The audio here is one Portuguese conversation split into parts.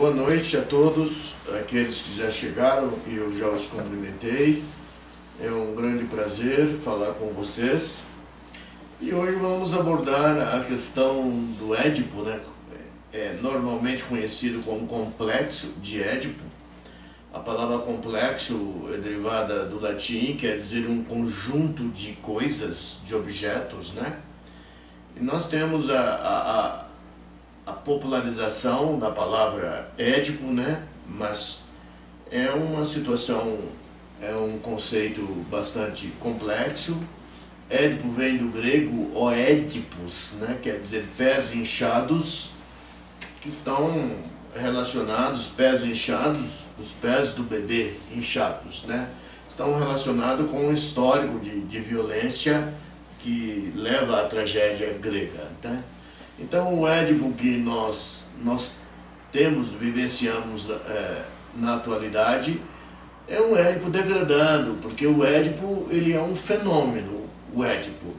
Boa noite a todos, aqueles que já chegaram e eu já os cumprimentei. É um grande prazer falar com vocês. E hoje vamos abordar a questão do Édipo, né? Normalmente conhecido como complexo de Édipo. A palavra complexo é derivada do latim, quer dizer um conjunto de coisas, de objetos, né? E nós temos a popularização da palavra Édipo, né? Mas é uma situação, é um conceito bastante complexo. Édipo vem do grego oedipus, né? Quer dizer pés inchados, que estão relacionados, pés inchados, os pés do bebê inchados, né? Estão relacionados com o histórico de violência que leva à tragédia grega, né? Então o Édipo que nós vivenciamos na atualidade é um Édipo degradado, porque o Édipo ele é um fenômeno, o Édipo.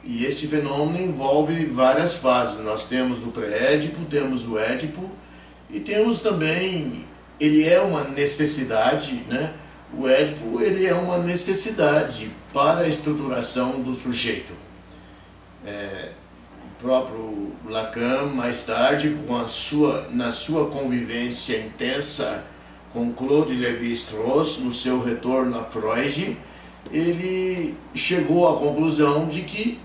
E esse fenômeno envolve várias fases. Nós temos o pré-Édipo, temos o Édipo e temos também, ele é uma necessidade, né? O Édipo ele é uma necessidade para a estruturação do sujeito. O próprio Lacan, mais tarde, na sua convivência intensa com Claude Lévi-Strauss, no seu retorno a Freud, ele chegou à conclusão de que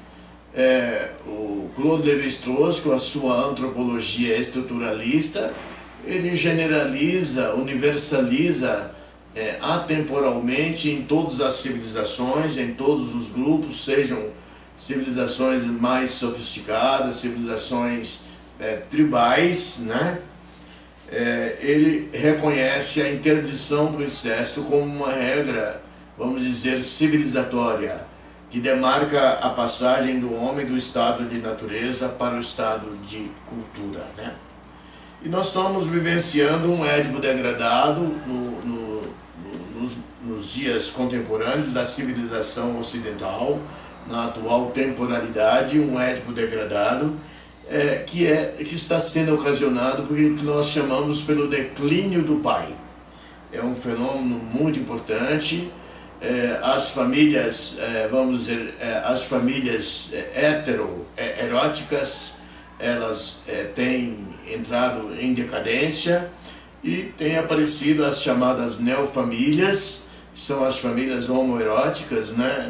o Claude Lévi-Strauss, com a sua antropologia estruturalista, ele generaliza, universaliza atemporalmente em todas as civilizações, em todos os grupos, sejam civilizações mais sofisticadas, civilizações tribais, né? Ele reconhece a interdição do incesto como uma regra, vamos dizer, civilizatória, que demarca a passagem do homem do estado de natureza para o estado de cultura, né? E nós estamos vivenciando um Édipo degradado nos dias contemporâneos da civilização ocidental, na atual temporalidade, um Édipo degradado que está sendo ocasionado por aquilo que nós chamamos pelo declínio do pai. É um fenômeno muito importante. As famílias, vamos dizer, as famílias eróticas, elas têm entrado em decadência e têm aparecido as chamadas neofamílias, que são as famílias homoeróticas, né?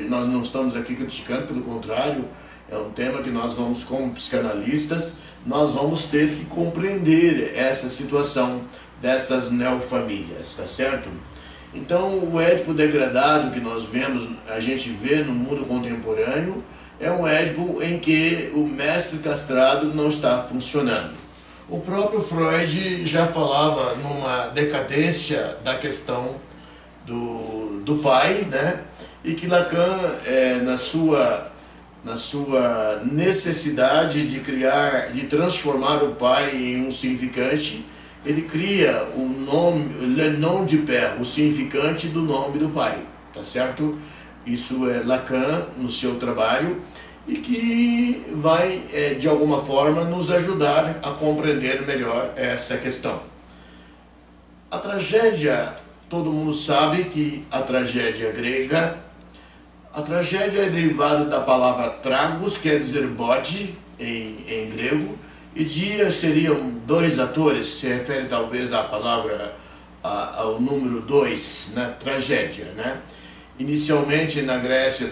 Nós não estamos aqui criticando, pelo contrário, é um tema que nós vamos, como psicanalistas, nós vamos ter que compreender essa situação dessas neofamílias, tá certo? Então o Édipo degradado que nós vemos, a gente vê no mundo contemporâneo, é um Édipo em que o mestre castrado não está funcionando. O próprio Freud já falava numa decadência da questão do pai, né? E que Lacan, na sua necessidade de transformar o pai em um significante, ele cria o nome, le nom du père, o significante do nome do pai, tá certo? Isso é Lacan no seu trabalho e que vai, de alguma forma, nos ajudar a compreender melhor essa questão. A tragédia, todo mundo sabe que a tragédia grega, a tragédia é derivada da palavra tragos, quer dizer bode em grego, e dia seriam dois atores, se refere talvez à palavra, ao número 2, né? Tragédia, né? Inicialmente na Grécia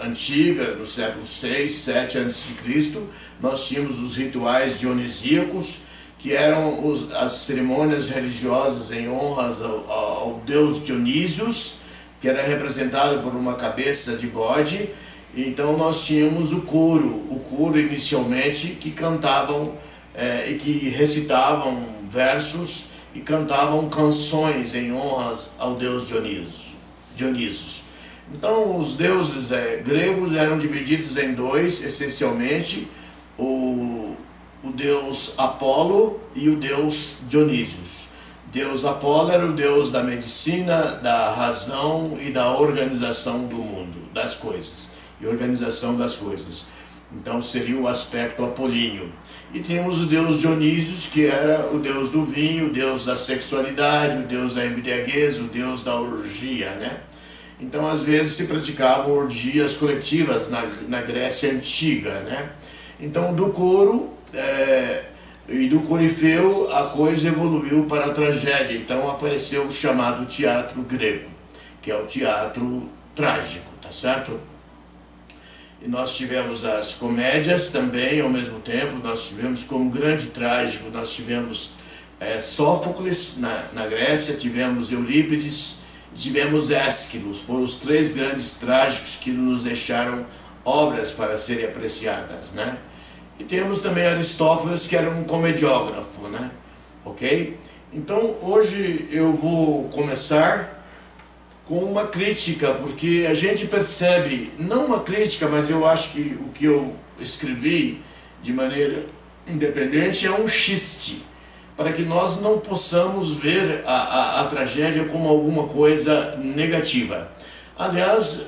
antiga, no século 6, 7 a.C., nós tínhamos os rituais dionisíacos, que eram as cerimônias religiosas em honras ao deus Dionísios, que era representado por uma cabeça de bode. Então nós tínhamos o coro inicialmente, que cantavam e que recitavam versos e cantavam canções em honras ao deus Dionísios. Então os deuses gregos eram divididos em dois, essencialmente, o deus Apolo e o deus Dionísios. Deus Apolo era o deus da medicina, da razão e da organização do mundo, das coisas, e organização das coisas. Então seria o aspecto apolíneo. E temos o deus Dionísios, que era o deus do vinho, o deus da sexualidade, o deus da embriaguez, o deus da orgia, né? Então, às vezes, se praticavam orgias coletivas na Grécia Antiga, né? Então, do coro e do corifeu, a coisa evoluiu para a tragédia. Então, apareceu o chamado teatro grego, que é o teatro trágico, tá certo? E nós tivemos as comédias também, ao mesmo tempo. Nós tivemos como grande trágico, nós tivemos Sófocles na Grécia, tivemos Eurípides, tivemos Ésquilo. Foram os três grandes trágicos que nos deixaram obras para serem apreciadas, né? E temos também Aristófanes, que era um comediógrafo, né? Ok? Então, hoje eu vou começar com uma crítica, porque a gente percebe, não uma crítica, mas eu acho que o que eu escrevi de maneira independente é um xiste, para que nós não possamos ver a tragédia como alguma coisa negativa. Aliás,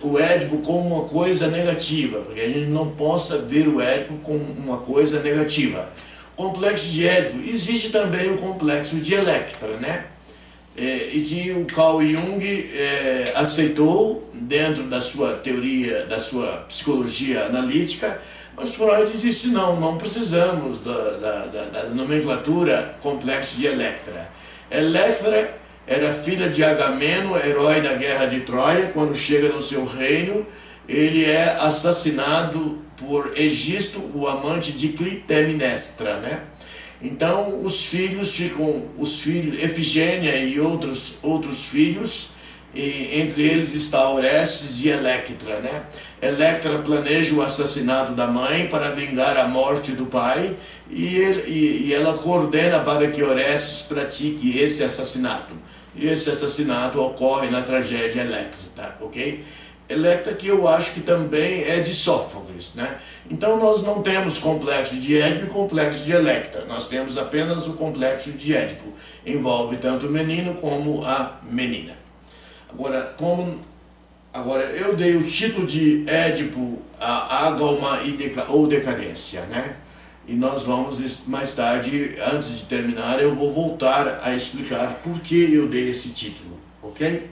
o Édipo como uma coisa negativa, porque a gente não possa ver o Édipo como uma coisa negativa. Complexo de Édipo, existe também o complexo de Electra, né? E que o Carl Jung aceitou dentro da sua teoria, da sua psicologia analítica, mas Freud disse não precisamos da nomenclatura complexo de Electra. Electra era filha de Agamemnon, herói da guerra de Troia. Quando chega no seu reino, ele é assassinado por Egisto, o amante de Clitemnestra, né? Então os filhos Efigênia e outros filhos, e entre eles está Orestes e Electra, né? Electra planeja o assassinato da mãe para vingar a morte do pai, e ela coordena para que Orestes pratique esse assassinato. E esse assassinato ocorre na tragédia Electra, tá? Ok? Electra, que eu acho que também é de Sófocles, né? Então nós não temos complexo de Édipo e complexo de Electra, nós temos apenas o complexo de Édipo. Envolve tanto o menino como a menina. Agora eu dei o título de Édipo, a Ágalma ou Decadência, né? E nós vamos, mais tarde, antes de terminar, eu vou voltar a explicar por que eu dei esse título, ok?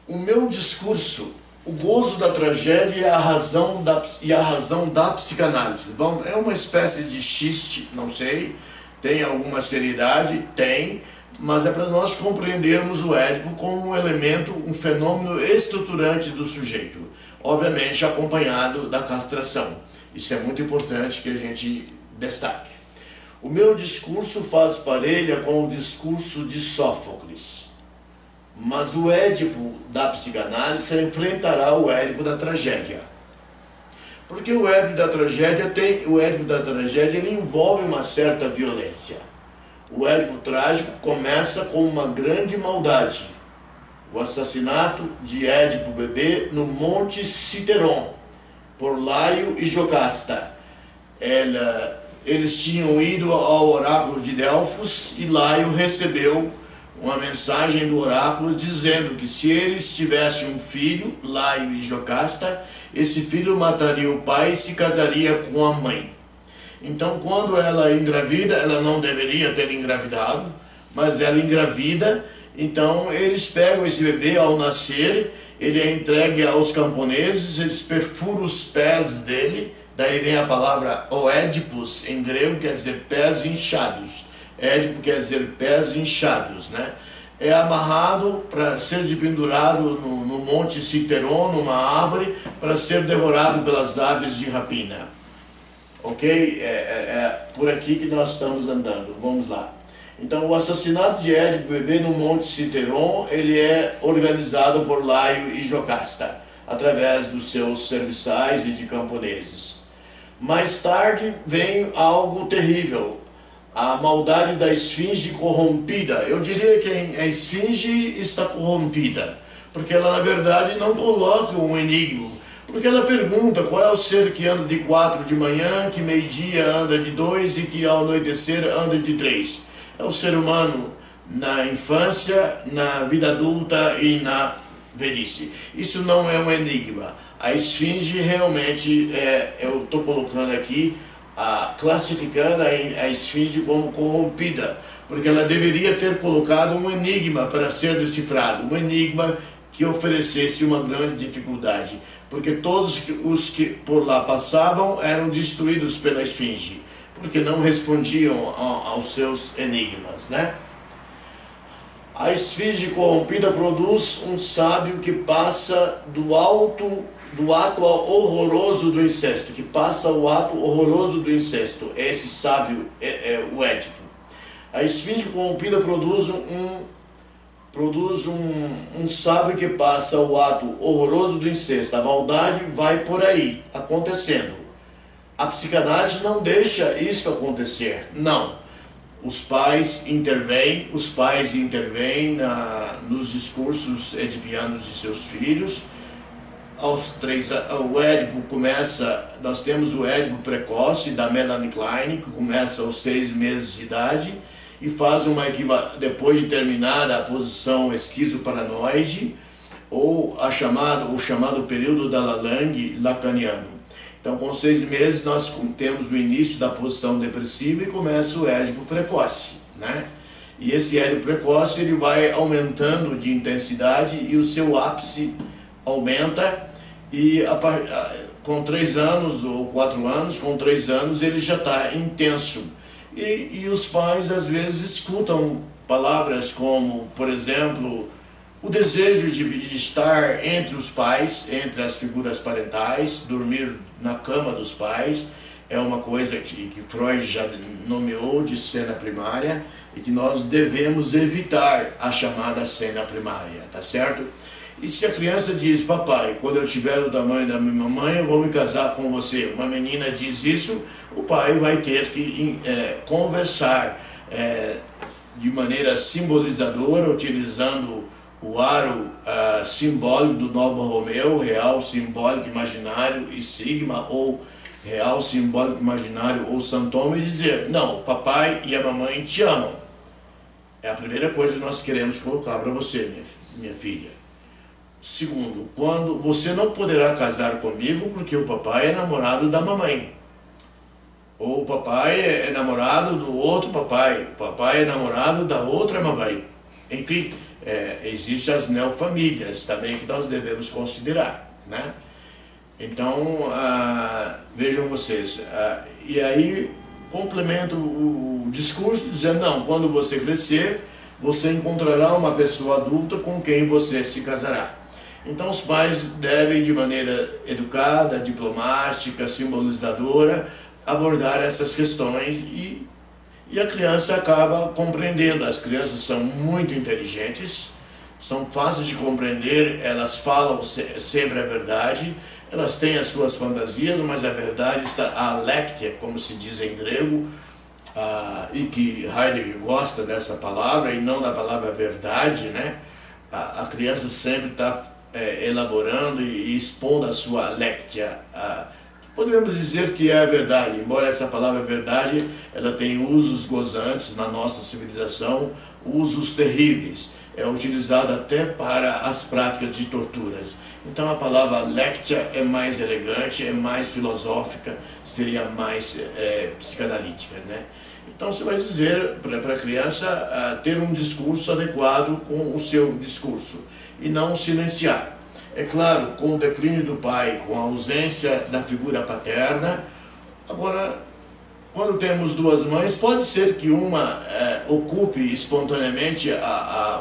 O meu discurso, o gozo da tragédia e a razão da psicanálise. É uma espécie de xiste, não sei, tem alguma seriedade? Tem, mas é para nós compreendermos o Édipo como um elemento, um fenômeno estruturante do sujeito, obviamente acompanhado da castração. Isso é muito importante que a gente destaque. O meu discurso faz parelha com o discurso de Sófocles. Mas o Édipo da psicanálise enfrentará o Édipo da tragédia. Porque o Édipo da tragédia ele envolve uma certa violência. O Édipo trágico começa com uma grande maldade. O assassinato de Édipo bebê no Monte Citeron, por Laio e Jocasta. Eles tinham ido ao oráculo de Delfos e Laio recebeu uma mensagem do oráculo dizendo que se eles tivessem um filho, Laio e Jocasta, esse filho mataria o pai e se casaria com a mãe. Então, quando ela engravida, ela não deveria ter engravidado, mas ela engravida. Então eles pegam esse bebê ao nascer, ele é entregue aos camponeses, eles perfuram os pés dele, daí vem a palavra oédipus, em grego quer dizer pés inchados. Édipo quer dizer pés inchados, né? É amarrado para ser pendurado no Monte Citeron, numa árvore, para ser devorado pelas aves de rapina. Ok? É por aqui que nós estamos andando. Vamos lá. Então, o assassinato de Édipo bebê no Monte Citeron, ele é organizado por Laio e Jocasta, através dos seus serviçais e de camponeses. Mais tarde vem algo terrível, a maldade da esfinge corrompida. Eu diria que a esfinge está corrompida, porque ela na verdade não coloca um enigma, porque ela pergunta qual é o ser que anda de 4 de manhã, que meio-dia anda de 2 e que ao anoitecer anda de 3. É o ser humano na infância, na vida adulta e na velhice. Isso não é um enigma. A esfinge realmente, eu estou colocando aqui, classificando a esfinge como corrompida, porque ela deveria ter colocado um enigma para ser decifrado, um enigma que oferecesse uma grande dificuldade, porque todos os que por lá passavam eram destruídos pela esfinge, porque não respondiam aos seus enigmas, né? A esfinge corrompida produz um sábio que passa do ato horroroso do incesto, que passa o ato horroroso do incesto. Esse sábio é o Édipo. A esfinge corrompida produz um sábio que passa o ato horroroso do incesto. A maldade vai por aí, acontecendo. A psicanálise não deixa isso acontecer, não. Os pais intervêm nos discursos edipianos de seus filhos. Aos 3 anos, o Édipo começa, nós temos o Édipo precoce da Melanie Klein, que começa aos 6 meses de idade e faz depois de terminar a posição esquizoparanoide ou o chamado período da Lalang lacaniano. Então, com 6 meses, nós temos o início da posição depressiva e começa o Édipo precoce, né? E esse Édipo precoce ele vai aumentando de intensidade e o seu ápice aumenta e com 3 anos ou 4 anos, com 3 anos ele já está intenso. E os pais às vezes escutam palavras como, por exemplo, o desejo de estar entre os pais, entre as figuras parentais, dormir na cama dos pais, é uma coisa que Freud já nomeou de cena primária e que nós devemos evitar a chamada cena primária, tá certo? E se a criança diz, papai, quando eu tiver o tamanho da minha mamãe, eu vou me casar com você. Uma menina diz isso, o pai vai ter que conversar de maneira simbolizadora, utilizando o aro simbólico do Novo Romeu, real, simbólico, imaginário e sigma, ou real, simbólico, imaginário ou santoma, e dizer, não, o papai e a mamãe te amam. É a primeira coisa que nós queremos colocar para você, minha filha. Segundo, quando você não poderá casar comigo porque o papai é namorado da mamãe. Ou o papai é namorado do outro papai, o papai é namorado da outra mamãe. Enfim, existem as neofamílias também que nós devemos considerar, né? Então, vejam vocês, e aí complemento o discurso dizendo, não, quando você crescer, você encontrará uma pessoa adulta com quem você se casará. Então os pais devem, de maneira educada, diplomática, simbolizadora, abordar essas questões e a criança acaba compreendendo. As crianças são muito inteligentes, são fáceis de compreender, elas falam sempre a verdade, elas têm as suas fantasias, mas a verdade está, a lectia, como se diz em grego, e que Heidegger gosta dessa palavra e não da palavra verdade, né? A criança sempre está elaborando e expondo a sua lectia. Podemos dizer que é a verdade, embora essa palavra verdade, ela tem usos gozantes na nossa civilização, usos terríveis. É utilizada até para as práticas de torturas. Então a palavra lectia é mais elegante, é mais filosófica, seria mais psicanalítica, né? Então você vai dizer para a criança ter um discurso adequado com o seu discurso e não silenciar. É claro, com o declínio do pai, com a ausência da figura paterna, agora, quando temos duas mães, pode ser que uma ocupe espontaneamente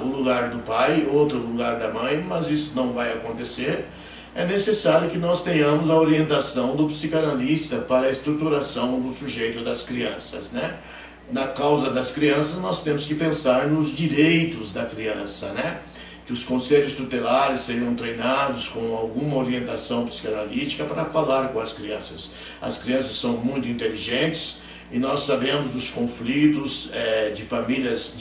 o lugar do pai, outro o lugar da mãe, mas isso não vai acontecer. É necessário que nós tenhamos a orientação do psicanalista para a estruturação do sujeito das crianças, né? Na causa das crianças, nós temos que pensar nos direitos da criança, né? Que os conselhos tutelares seriam treinados com alguma orientação psicanalítica para falar com as crianças. As crianças são muito inteligentes e nós sabemos dos conflitos de famílias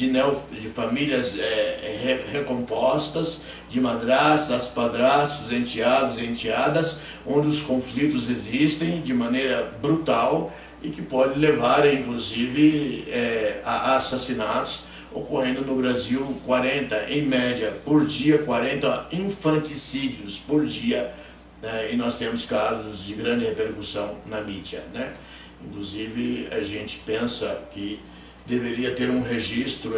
recompostas, de madrastas, padrastos, enteados e enteadas, onde os conflitos existem de maneira brutal e que pode levar, inclusive, a assassinatos ocorrendo no Brasil 40, em média, por dia, 40 infanticídios por dia, né? E nós temos casos de grande repercussão na mídia, né? Inclusive, a gente pensa que deveria ter um registro,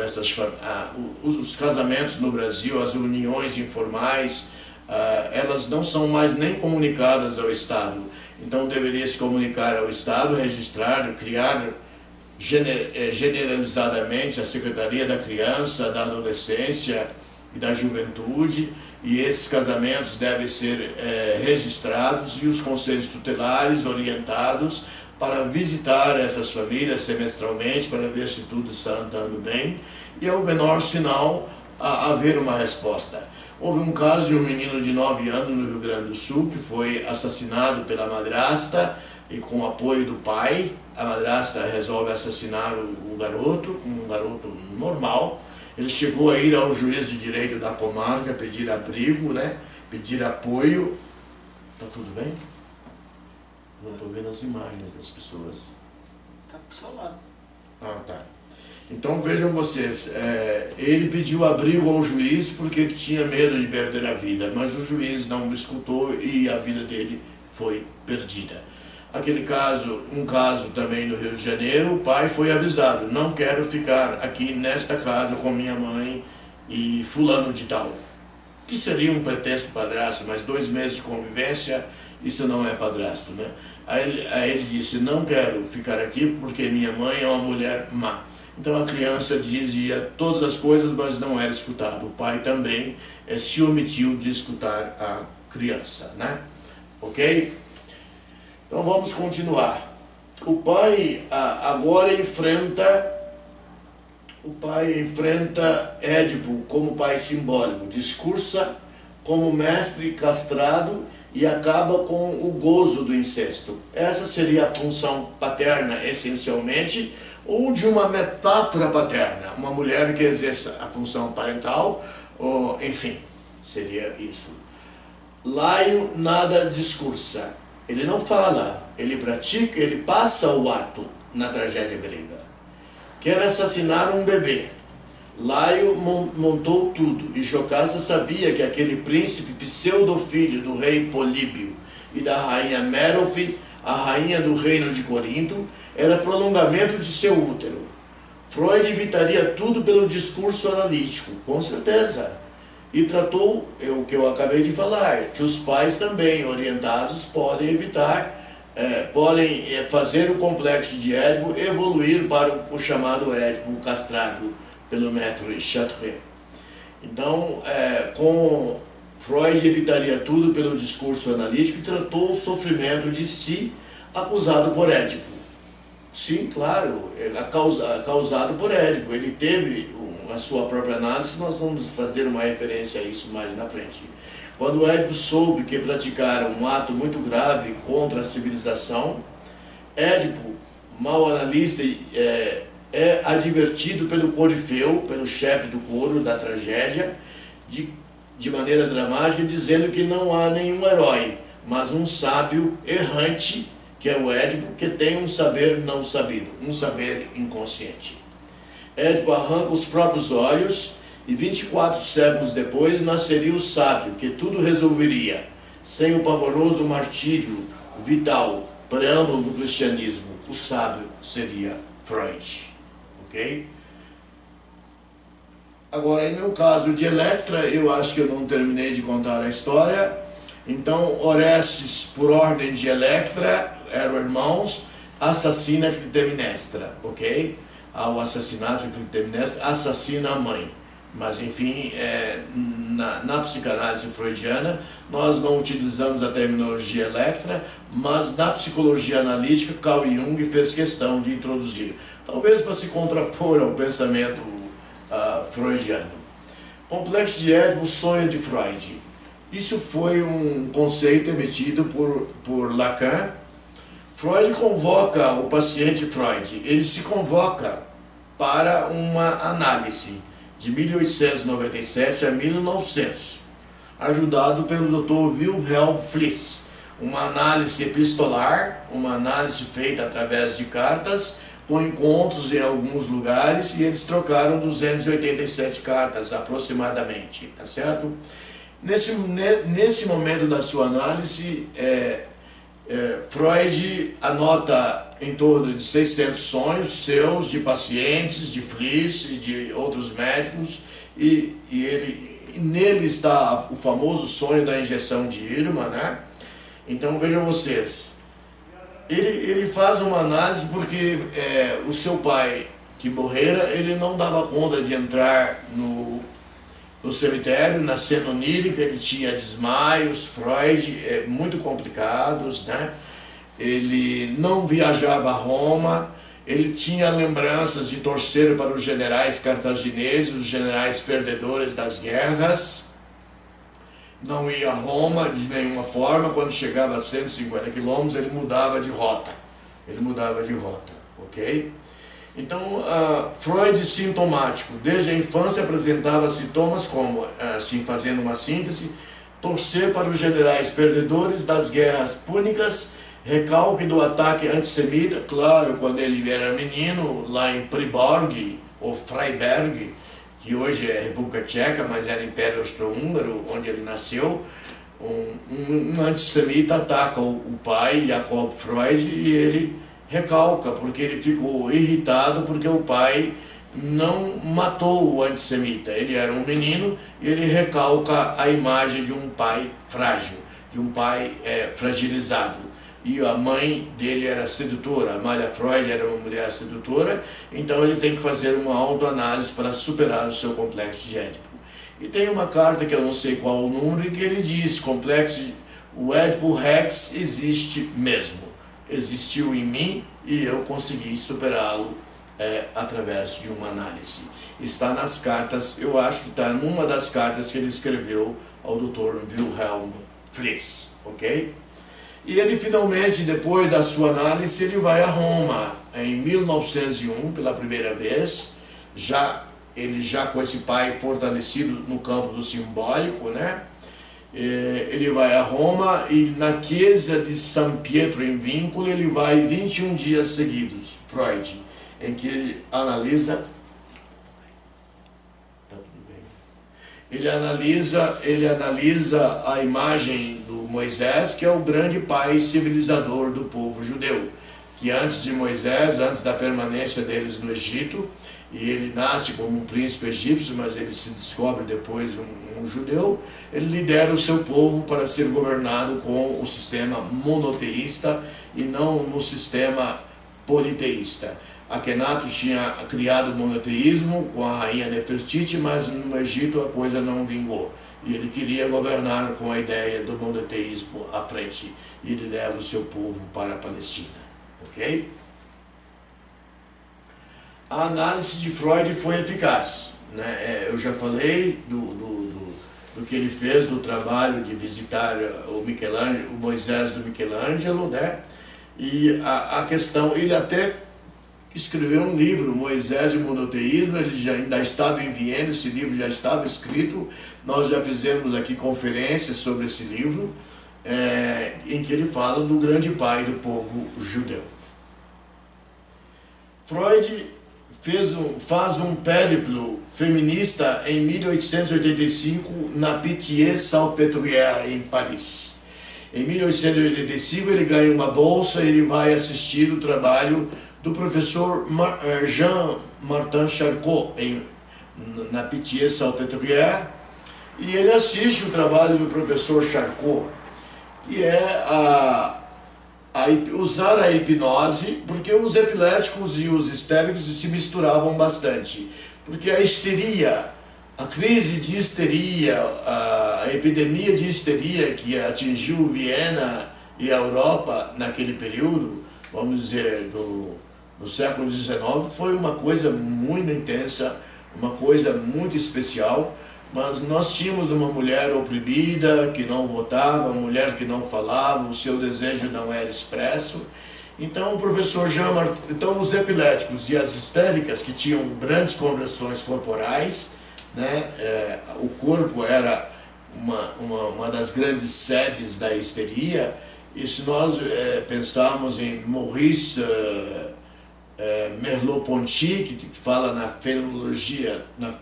os casamentos no Brasil, as uniões informais, elas não são mais nem comunicadas ao Estado. Então deveria se comunicar ao Estado, registrar, criar generalizadamente a Secretaria da Criança, da Adolescência e da Juventude, e esses casamentos devem ser registrados e os conselhos tutelares orientados para visitar essas famílias semestralmente, para ver se tudo está andando bem, e ao menor sinal haver uma resposta. Houve um caso de um menino de 9 anos no Rio Grande do Sul que foi assassinado pela madrasta e com o apoio do pai. A madrasta resolve assassinar o garoto, um garoto normal. Ele chegou a ir ao juiz de direito da comarca pedir abrigo, né? Pedir apoio. Tá tudo bem? Não estou vendo as imagens das pessoas. Tá pro seu lado. Ah, tá. Então vejam vocês, ele pediu abrigo ao juiz porque ele tinha medo de perder a vida, mas o juiz não o escutou e a vida dele foi perdida. Aquele caso, um caso também no Rio de Janeiro, o pai foi avisado: não quero ficar aqui nesta casa com minha mãe e fulano de tal, que seria um pretenso padrasto, mas 2 meses de convivência, isso não é padrasto, né? Aí ele disse: não quero ficar aqui porque minha mãe é uma mulher má. Então a criança dizia todas as coisas, mas não era escutado. O pai também se omitiu de escutar a criança, né? Ok? Então vamos continuar. O pai agora enfrenta Édipo como pai simbólico, discursa como mestre castrado e acaba com o gozo do incesto. Essa seria a função paterna, essencialmente, ou de uma metáfora paterna, uma mulher que exerça a função parental, ou, enfim, seria isso. Laio nada discursa, ele não fala, ele pratica, ele passa o ato na tragédia grega. Quer assassinar um bebê. Laio montou tudo, e Jocasta sabia que aquele príncipe pseudo-filho do rei Políbio e da rainha Mérope, a rainha do reino de Corinto, era prolongamento de seu útero. Freud evitaria tudo pelo discurso analítico, com certeza. E tratou o que eu acabei de falar, que os pais também, orientados, podem fazer o complexo de Édipo evoluir para o chamado Édipo castrado pelo maître Chartres. Então, com Freud evitaria tudo pelo discurso analítico e tratou o sofrimento de si acusado por Édipo. Sim, claro, causado por Édipo. Ele teve a sua própria análise, nós vamos fazer uma referência a isso mais na frente. Quando Édipo soube que praticaram um ato muito grave contra a civilização, Édipo, mau analista, é advertido pelo corifeu, pelo chefe do coro da tragédia, de maneira dramática, dizendo que não há nenhum herói, mas um sábio errante, que é o Édipo, que tem um saber não sabido, um saber inconsciente. Édipo arranca os próprios olhos e 24 séculos depois nasceria o sábio, que tudo resolveria, sem o pavoroso martírio vital, preâmbulo do cristianismo. O sábio seria Freud. Ok? Agora, no caso de Electra, eu acho que eu não terminei de contar a história. Então, Orestes, por ordem de Electra, eram irmãos, assassina Clitemnestra, ok? Ao assassinato de Clitemnestra, assassina a mãe. Mas, enfim, na psicanálise freudiana, nós não utilizamos a terminologia Electra, mas na psicologia analítica, Carl Jung fez questão de introduzir. Talvez para se contrapor ao pensamento freudiano. Complexo de Édipo, sonho de Freud. Isso foi um conceito emitido por Lacan. Freud convoca o paciente Freud. Ele se convoca para uma análise de 1897 a 1900, ajudado pelo Dr. Wilhelm Fliess. Uma análise epistolar, uma análise feita através de cartas, com encontros em alguns lugares, e eles trocaram 287 cartas aproximadamente, tá certo? Nesse momento da sua análise, Freud anota em torno de 600 sonhos seus, de pacientes, de Fliess e de outros médicos, e nele está o famoso sonho da injeção de Irma, né? Então vejam vocês, ele faz uma análise porque o seu pai, que morrera, ele não dava conta de entrar no cemitério, na cena onírica, ele tinha desmaios, Freud, muito complicados, né? Ele não viajava a Roma, ele tinha lembranças de torcer para os generais cartagineses, os generais perdedores das guerras, não ia a Roma de nenhuma forma. Quando chegava a 150 quilômetros, ele mudava de rota, ok? Então, Freud sintomático, desde a infância apresentava sintomas como, assim, fazendo uma síntese: torcer para os generais perdedores das guerras púnicas, recalque do ataque antissemita, claro, quando ele era menino, lá em Priborg, ou Freiberg, que hoje é República Tcheca, mas era Império Austro-Húngaro, onde ele nasceu. Um antissemita ataca o pai, Jacob Freud, e ele recalca, porque ele ficou irritado porque o pai não matou o antissemita. Ele era um menino e ele recalca a imagem de um pai frágil, de um pai fragilizado. E a mãe dele era sedutora, Amália Freud era uma mulher sedutora, então ele tem que fazer uma autoanálise para superar o seu complexo de Édipo. E tem uma carta que eu não sei qual o número, que ele diz: o Édipo Rex existe mesmo, existiu em mim e eu consegui superá-lo através de uma análise. Está nas cartas, eu acho que está numa das cartas que ele escreveu ao Dr. Wilhelm Fliess, ok? E ele finalmente, depois da sua análise, ele vai a Roma em 1901 pela primeira vez, ele já com esse pai fortalecido no campo do simbólico, né? Ele vai a Roma e na Chiesa de San Pietro in Vincula ele vai 21 dias seguidos, Freud, em que ele analisa, ele analisa a imagem do Moisés, que é o grande pai civilizador do povo judeu, que antes de Moisés, antes da permanência deles no Egito, e ele nasce como um príncipe egípcio, mas ele se descobre depois um judeu, ele lidera o seu povo para ser governado com o sistema monoteísta e não no sistema politeísta. Akhenaton tinha criado o monoteísmo com a rainha Nefertiti, mas no Egito a coisa não vingou. E ele queria governar com a ideia do monoteísmo à frente. E ele leva o seu povo para a Palestina. Ok? A análise de Freud foi eficaz, né? Eu já falei do que ele fez no trabalho de visitar o Moisés do Michelangelo, né? E a questão, ele até escreveu um livro, Moisés e o Monoteísmo, ele ainda estava em Viena, esse livro já estava escrito, nós já fizemos aqui conferências sobre esse livro, em que ele fala do grande pai do povo judeu. Freud faz um périplo feminista em 1885 na Pitié-Salpêtrière, em Paris. Em 1885 ele ganha uma bolsa e ele vai assistir o trabalho do professor Jean-Martin Charcot na Pitié-Salpêtrière, e ele assiste o trabalho do professor Charcot, que é usar a hipnose, porque os epiléticos e os histéricos se misturavam bastante, porque a histeria, a crise de histeria, a epidemia de histeria que atingiu Viena e a Europa naquele período, vamos dizer, no século XIX, foi uma coisa muito intensa, uma coisa muito especial, mas nós tínhamos uma mulher oprimida, que não votava, uma mulher que não falava, o seu desejo não era expresso. Então o professor então os epiléticos e as histéricas, que tinham grandes conversões corporais, né, o corpo era uma das grandes sedes da histeria, e se nós pensarmos em Maurice Merleau-Ponty, que fala na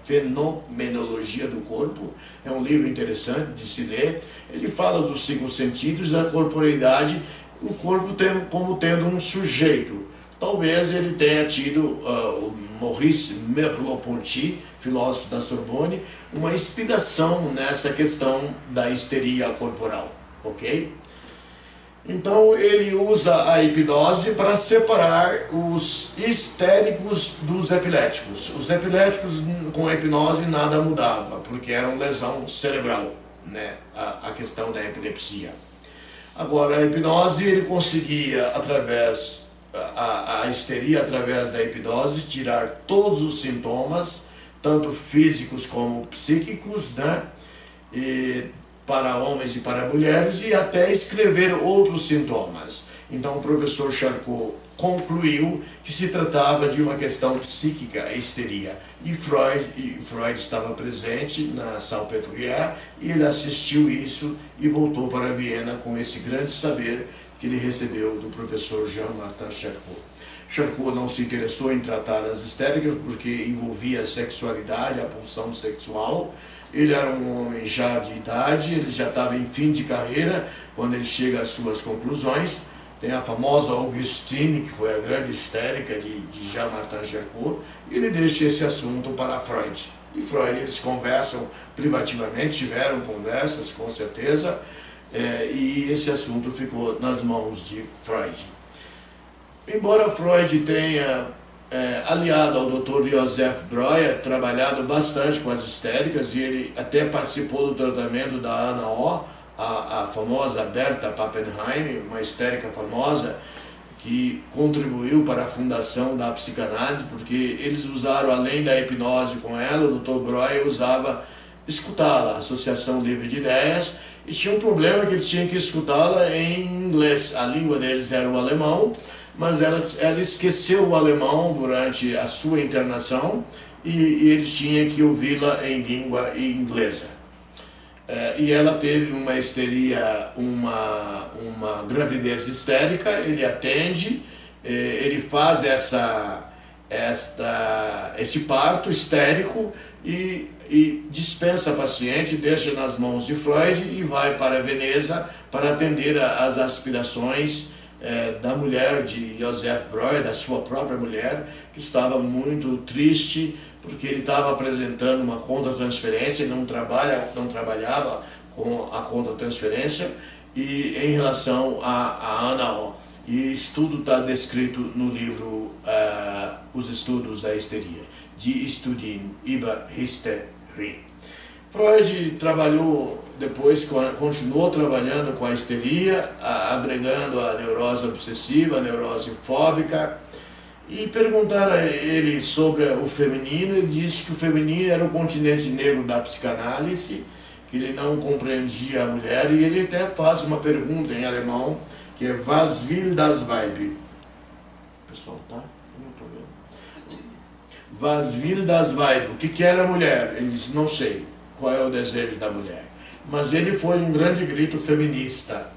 fenomenologia do corpo. É um livro interessante de se ler. Ele fala dos 5 sentidos da corporeidade, o corpo como tendo um sujeito. Talvez ele tenha tido, o Maurice Merleau-Ponty, filósofo da Sorbonne, uma inspiração nessa questão da histeria corporal, ok? Então ele usa a hipnose para separar os histéricos dos epiléticos. Os epiléticos com a hipnose nada mudava, porque era uma lesão cerebral, né? A questão da epilepsia. Agora a hipnose ele conseguia, através a histeria através da hipnose, tirar todos os sintomas, tanto físicos como psíquicos, né? Para homens e para mulheres, e até escrever outros sintomas. Então o professor Charcot concluiu que se tratava de uma questão psíquica, a histeria. E Freud estava presente na Salpêtrière, e ele assistiu isso e voltou para Viena com esse grande saber que ele recebeu do professor Jean-Martin Charcot. Charcot não se interessou em tratar as histéricas porque envolvia a sexualidade, a pulsão sexual. Ele era um homem já de idade, ele já estava em fim de carreira quando ele chega às suas conclusões. Tem a famosa Augustine, que foi a grande histérica de Jean-Martin Charcot, e ele deixa esse assunto para Freud. E Freud, eles conversam privativamente, tiveram conversas com certeza, e esse assunto ficou nas mãos de Freud. Embora Freud tenha aliado ao Dr. Joseph Breuer, trabalhado bastante com as histéricas, e ele até participou do tratamento da Ana O, a famosa Berta Pappenheim, uma histérica famosa, que contribuiu para a fundação da psicanálise, porque eles usaram, além da hipnose com ela, o Dr. Breuer usava escutá-la, Associação Livre de Ideias, e tinha um problema que ele tinha que escutá-la em inglês. A língua deles era o alemão, mas ela esqueceu o alemão durante a sua internação, e ele tinha que ouvi-la em língua inglesa. E ela teve uma histeria, uma gravidez histérica. Ele atende, ele faz esse parto histérico e dispensa a paciente, deixa nas mãos de Freud e vai para Veneza para atender às aspirações da mulher de Joseph Breuer, da sua própria mulher, que estava muito triste porque ele estava apresentando uma contra-transferência, não trabalhava com a contra-transferência, e em relação a Ana O. E isso tudo está descrito no livro Os Estudos da Histeria, Die Studien über Hysterie. Freud trabalhou depois, continuou trabalhando com a histeria, agregando a neurose obsessiva, a neurose fóbica, e perguntaram a ele sobre o feminino. Ele disse que o feminino era o continente negro da psicanálise, que ele não compreendia a mulher, e ele até faz uma pergunta em alemão, que é Was will das Weib? Pessoal, tá? Não estou vendo. Was will das Weib? O que quer a mulher? Ele disse, não sei qual é o desejo da mulher. Mas ele foi um grande grito feminista,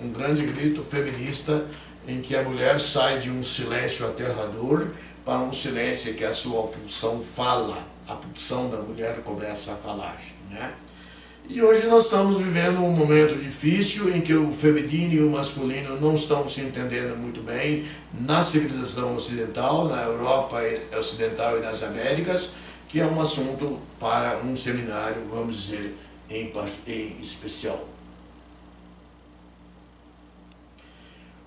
em que a mulher sai de um silêncio aterrador para um silêncio em que a sua pulsão fala, a pulsão da mulher começa a falar, né? E hoje nós estamos vivendo um momento difícil em que o feminino e o masculino não estão se entendendo muito bem na civilização ocidental, na Europa ocidental e nas Américas, que é um assunto para um seminário, vamos dizer, em especial.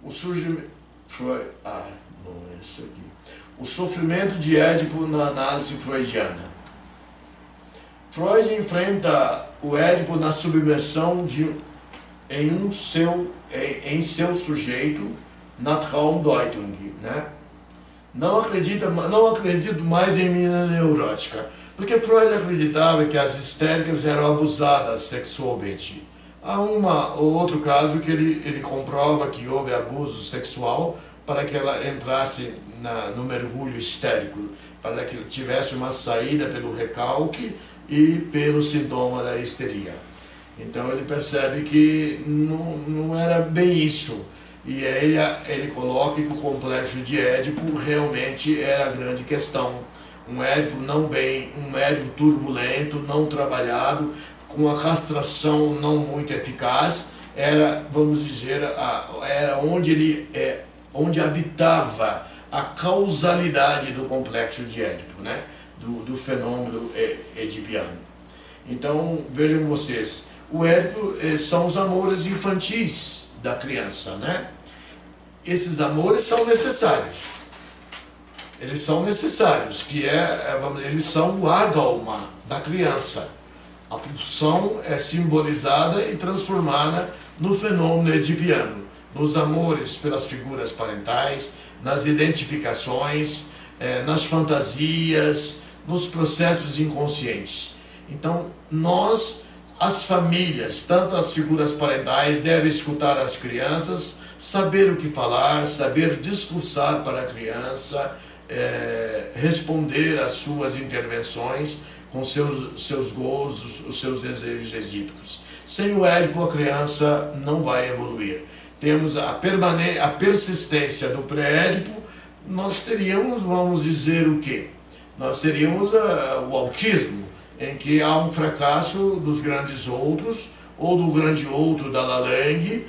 O surgimento... não é isso aqui. O sofrimento de Édipo na análise freudiana. Freud enfrenta o Édipo na submersão em seu sujeito, na Traumdeutung, né? Não acredito mais em menina neurótica, porque Freud acreditava que as histéricas eram abusadas sexualmente. Há ou outro caso que ele comprova que houve abuso sexual para que ela entrasse no mergulho histérico, para que tivesse uma saída pelo recalque e pelo sintoma da histeria. Então ele percebe que não era bem isso. e ele coloca que o complexo de Édipo realmente era a grande questão. Um Édipo um Édipo turbulento, não trabalhado, com a castração não muito eficaz, era, vamos dizer, era onde habitava a causalidade do complexo de Édipo, né? do fenômeno edipiano. Então, vejam vocês, o Édipo são os amores infantis da criança, né? Esses amores são necessários. Eles são necessários, eles são o ágalma da criança. A pulsão é simbolizada e transformada no fenômeno edipiano, nos amores pelas figuras parentais, nas identificações, nas fantasias, nos processos inconscientes. Então, as famílias, tanto as figuras parentais, devem escutar as crianças, saber o que falar, saber discursar para a criança, responder às suas intervenções com seus gozos, os seus desejos edípicos. Sem o Édipo, a criança não vai evoluir. Temos a persistência do pré-Édipo, nós teríamos, vamos dizer o quê? Nós teríamos o autismo, em que há um fracasso dos grandes outros, ou do grande outro da Lalang,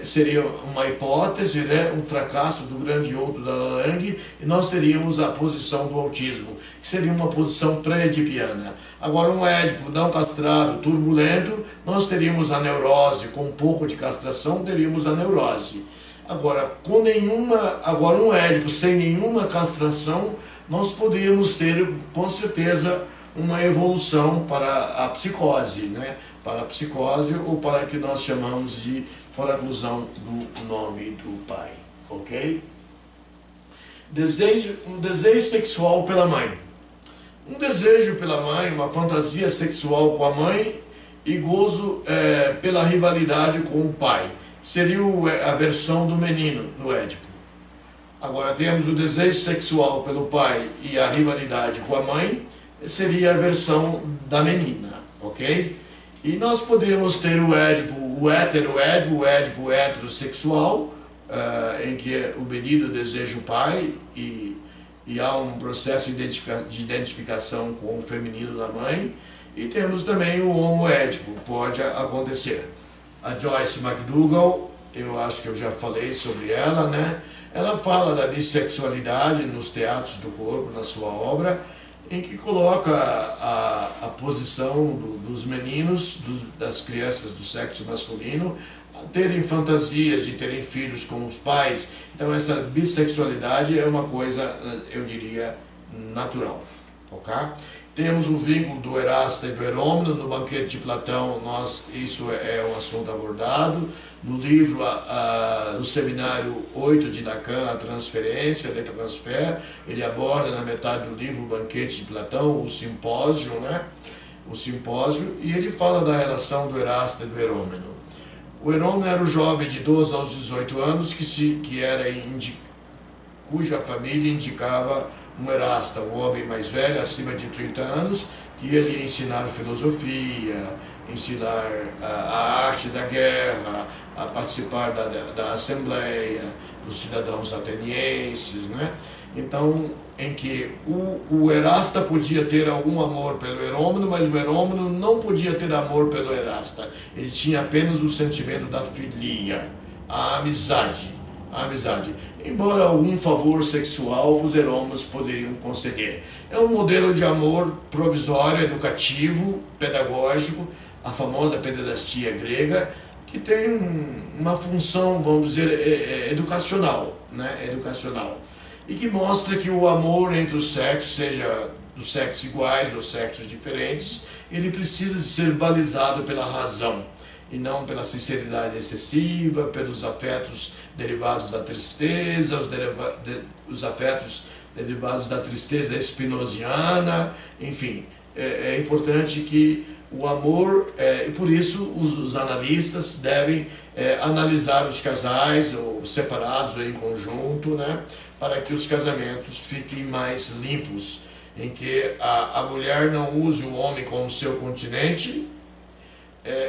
seria uma hipótese, né? Um fracasso do grande outro da Lalang, e nós teríamos a posição do autismo, que seria uma posição pré-edipiana. Agora, um Édipo não castrado, turbulento, nós teríamos a neurose, com um pouco de castração, teríamos a neurose. Agora, um Édipo sem nenhuma castração, nós poderíamos ter, com certeza, uma evolução para a psicose, né? Para a psicose, ou para o que nós chamamos de foraclusão do nome do pai, ok? Um desejo sexual pela mãe. Um desejo pela mãe, uma fantasia sexual com a mãe e gozo pela rivalidade com o pai. Seria a versão do menino no Édipo. Agora temos o desejo sexual pelo pai e a rivalidade com a mãe, seria a versão da menina, ok? E nós poderíamos ter o Édipo, o hétero-Édipo, o Édipo heterossexual, em que o menino deseja o pai e há um processo de identificação com o feminino da mãe. E temos também o homo-Édipo, pode acontecer. A Joyce McDougall, eu acho que eu já falei sobre ela, né? Ela fala da bissexualidade nos teatros do corpo, na sua obra, em que coloca a posição dos meninos, das crianças do sexo masculino, a terem fantasias de terem filhos com os pais. Então essa bissexualidade é uma coisa, eu diria, natural. Ok? Temos o vínculo do Erasta e do Herômeno, no Banquete de Platão, isso é um assunto abordado. No livro, no seminário 8 de Lacan, a transferência, le transfer, ele aborda na metade do livro o Banquete de Platão, o simpósio, né? O simpósio, e ele fala da relação do Erasta e do Herômeno. O Herômeno era o jovem de 12 aos 18 anos cuja família indicava um Erasta, um homem mais velho, acima de 30 anos, que ele ia ensinar filosofia, ensinar a arte da guerra, a participar da assembleia, dos cidadãos atenienses, né? Então, em que o Erasta podia ter algum amor pelo Herômeno, mas o Herômeno não podia ter amor pelo Erasta. Ele tinha apenas o sentimento da filia, a amizade. Embora algum favor sexual os Herômenos poderiam conceder. É um modelo de amor provisório, educativo, pedagógico, a famosa pederastia grega, que tem uma função, vamos dizer, educacional, né? Educacional. E que mostra que o amor entre os sexos, seja dos sexos iguais ou sexos diferentes, ele precisa de ser balizado pela razão, e não pela sinceridade excessiva, pelos afetos derivados da tristeza, os afetos derivados da tristeza espinosiana, enfim. É importante que o amor, e por isso os analistas devem analisar os casais, ou separados ou em conjunto, né, para que os casamentos fiquem mais limpos, em que a mulher não use o homem como seu continente,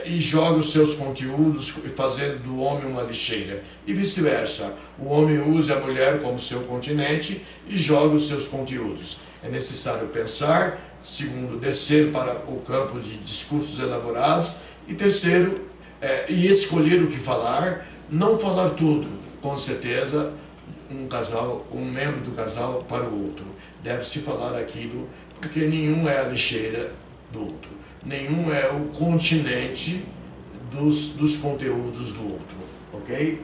e joga os seus conteúdos fazendo do homem uma lixeira. E vice-versa, o homem usa a mulher como seu continente e joga os seus conteúdos. É necessário pensar, segundo, descer para o campo de discursos elaborados, e terceiro, e escolher o que falar, não falar tudo, com certeza, um membro do casal para o outro. Deve-se falar aquilo, porque nenhum é a lixeira do outro. Nenhum é o continente dos conteúdos do outro, ok?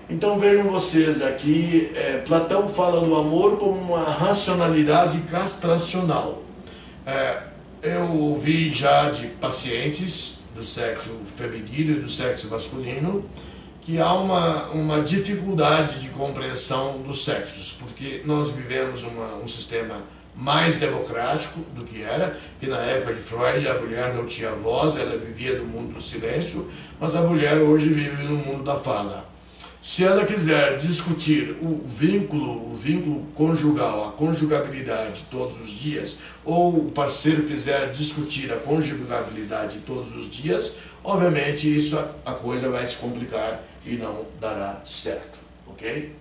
Então vejam vocês aqui, Platão fala do amor como uma racionalidade castracional. Eu ouvi já de pacientes do sexo feminino e do sexo masculino que há uma dificuldade de compreensão dos sexos, porque nós vivemos um sistema mais democrático do que era, que na época de Freud a mulher não tinha voz, ela vivia no mundo do silêncio, mas a mulher hoje vive no mundo da fala. Se ela quiser discutir o vínculo conjugal, a conjugabilidade todos os dias, ou o parceiro quiser discutir a conjugabilidade todos os dias, obviamente a coisa vai se complicar e não dará certo, ok?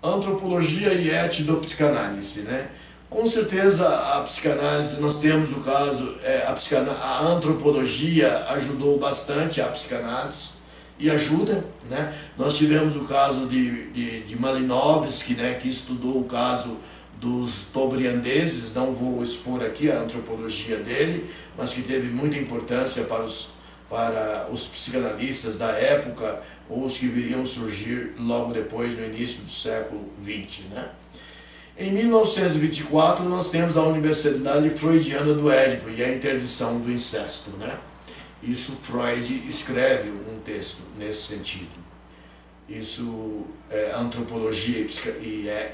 Antropologia e etnopsicanálise, né? Com certeza a psicanálise, nós temos o caso, a antropologia ajudou bastante a psicanálise e ajuda, né? Nós tivemos o caso de Malinowski, né, que estudou o caso dos tobriandeses, não vou expor aqui a antropologia dele, mas que teve muita importância para os psicanalistas da época, ou os que viriam surgir logo depois, no início do século XX, né? Em 1924, nós temos a Universidade Freudiana do Édipo e a interdição do incesto, né? Isso Freud escreve um texto nesse sentido. Isso é antropologia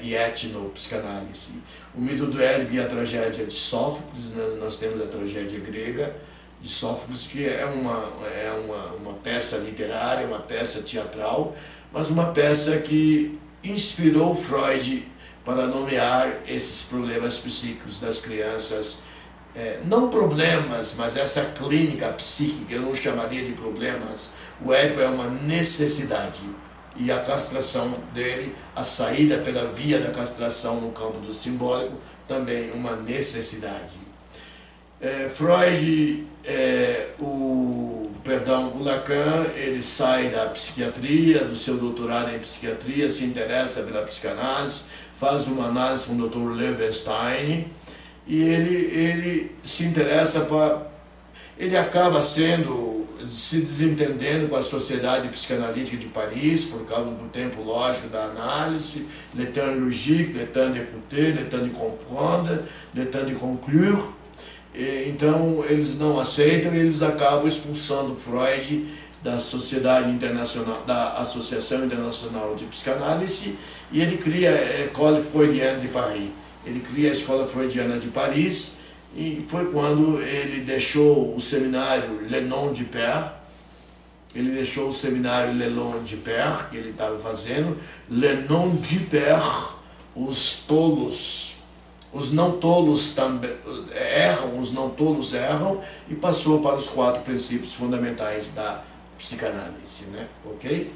e etnopsicanálise. O mito do Édipo e a tragédia de Sófocles, né? Nós temos a tragédia grega de Sófocles, que é uma peça literária, uma peça teatral, mas uma peça que inspirou Freud para nomear esses problemas psíquicos das crianças. Não problemas, mas essa clínica psíquica, eu não chamaria de problemas. O Édipo é uma necessidade, e a castração dele, a saída pela via da castração no campo do simbólico, também uma necessidade. Freud, o Lacan, ele sai da psiquiatria, do seu doutorado em psiquiatria, se interessa pela psicanálise, faz uma análise com o Dr. Levenstein, e ele se interessa ele acaba se desentendendo com a Sociedade Psicanalítica de Paris, por causa do tempo lógico da análise, le temps logique, le temps d'écouter, le temps de comprendre, le temps de conclure. Então eles não aceitam e eles acabam expulsando Freud da Sociedade Internacional, da Associação Internacional de Psicanálise, e ele cria a École Freudienne de Paris. Ele cria a Escola Freudiana de Paris, e foi quando ele deixou o seminário Le Nom du Père. Ele deixou o seminário Le Nom du Père, que ele estava fazendo. Le Nom du Père, os tolos, os não tolos também erram, os não tolos erram, e passou para os 4 princípios fundamentais da psicanálise, né? Ok?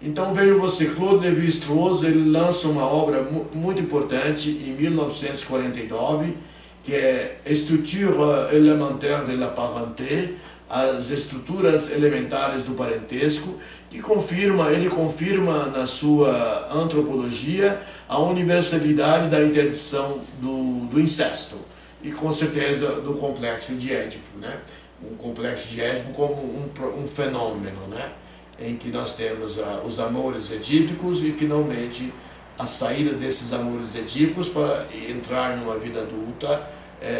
Então veio você, Claude Lévi-Strauss, ele lança uma obra muito importante em 1949, que é Estruture élémentaire de la parenté, as estruturas elementares do parentesco, que ele confirma na sua antropologia a universalidade da interdição do incesto, e com certeza do complexo de Édipo, né? Um complexo de Édipo como um fenômeno, né? Em que nós temos os amores edípicos e finalmente a saída desses amores edípicos para entrar numa vida adulta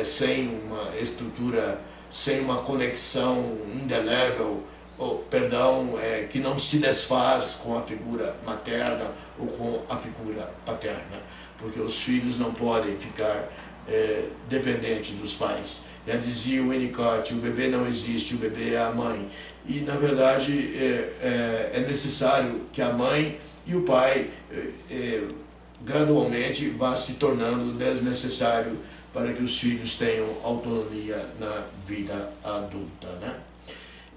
sem uma estrutura, sem uma conexão indelével, que não se desfaz com a figura materna ou com a figura paterna, porque os filhos não podem ficar dependentes dos pais. Já dizia o Winnicott, o bebê não existe, o bebê é a mãe. E, na verdade, é necessário que a mãe e o pai gradualmente vá se tornando desnecessário para que os filhos tenham autonomia na vida adulta, né?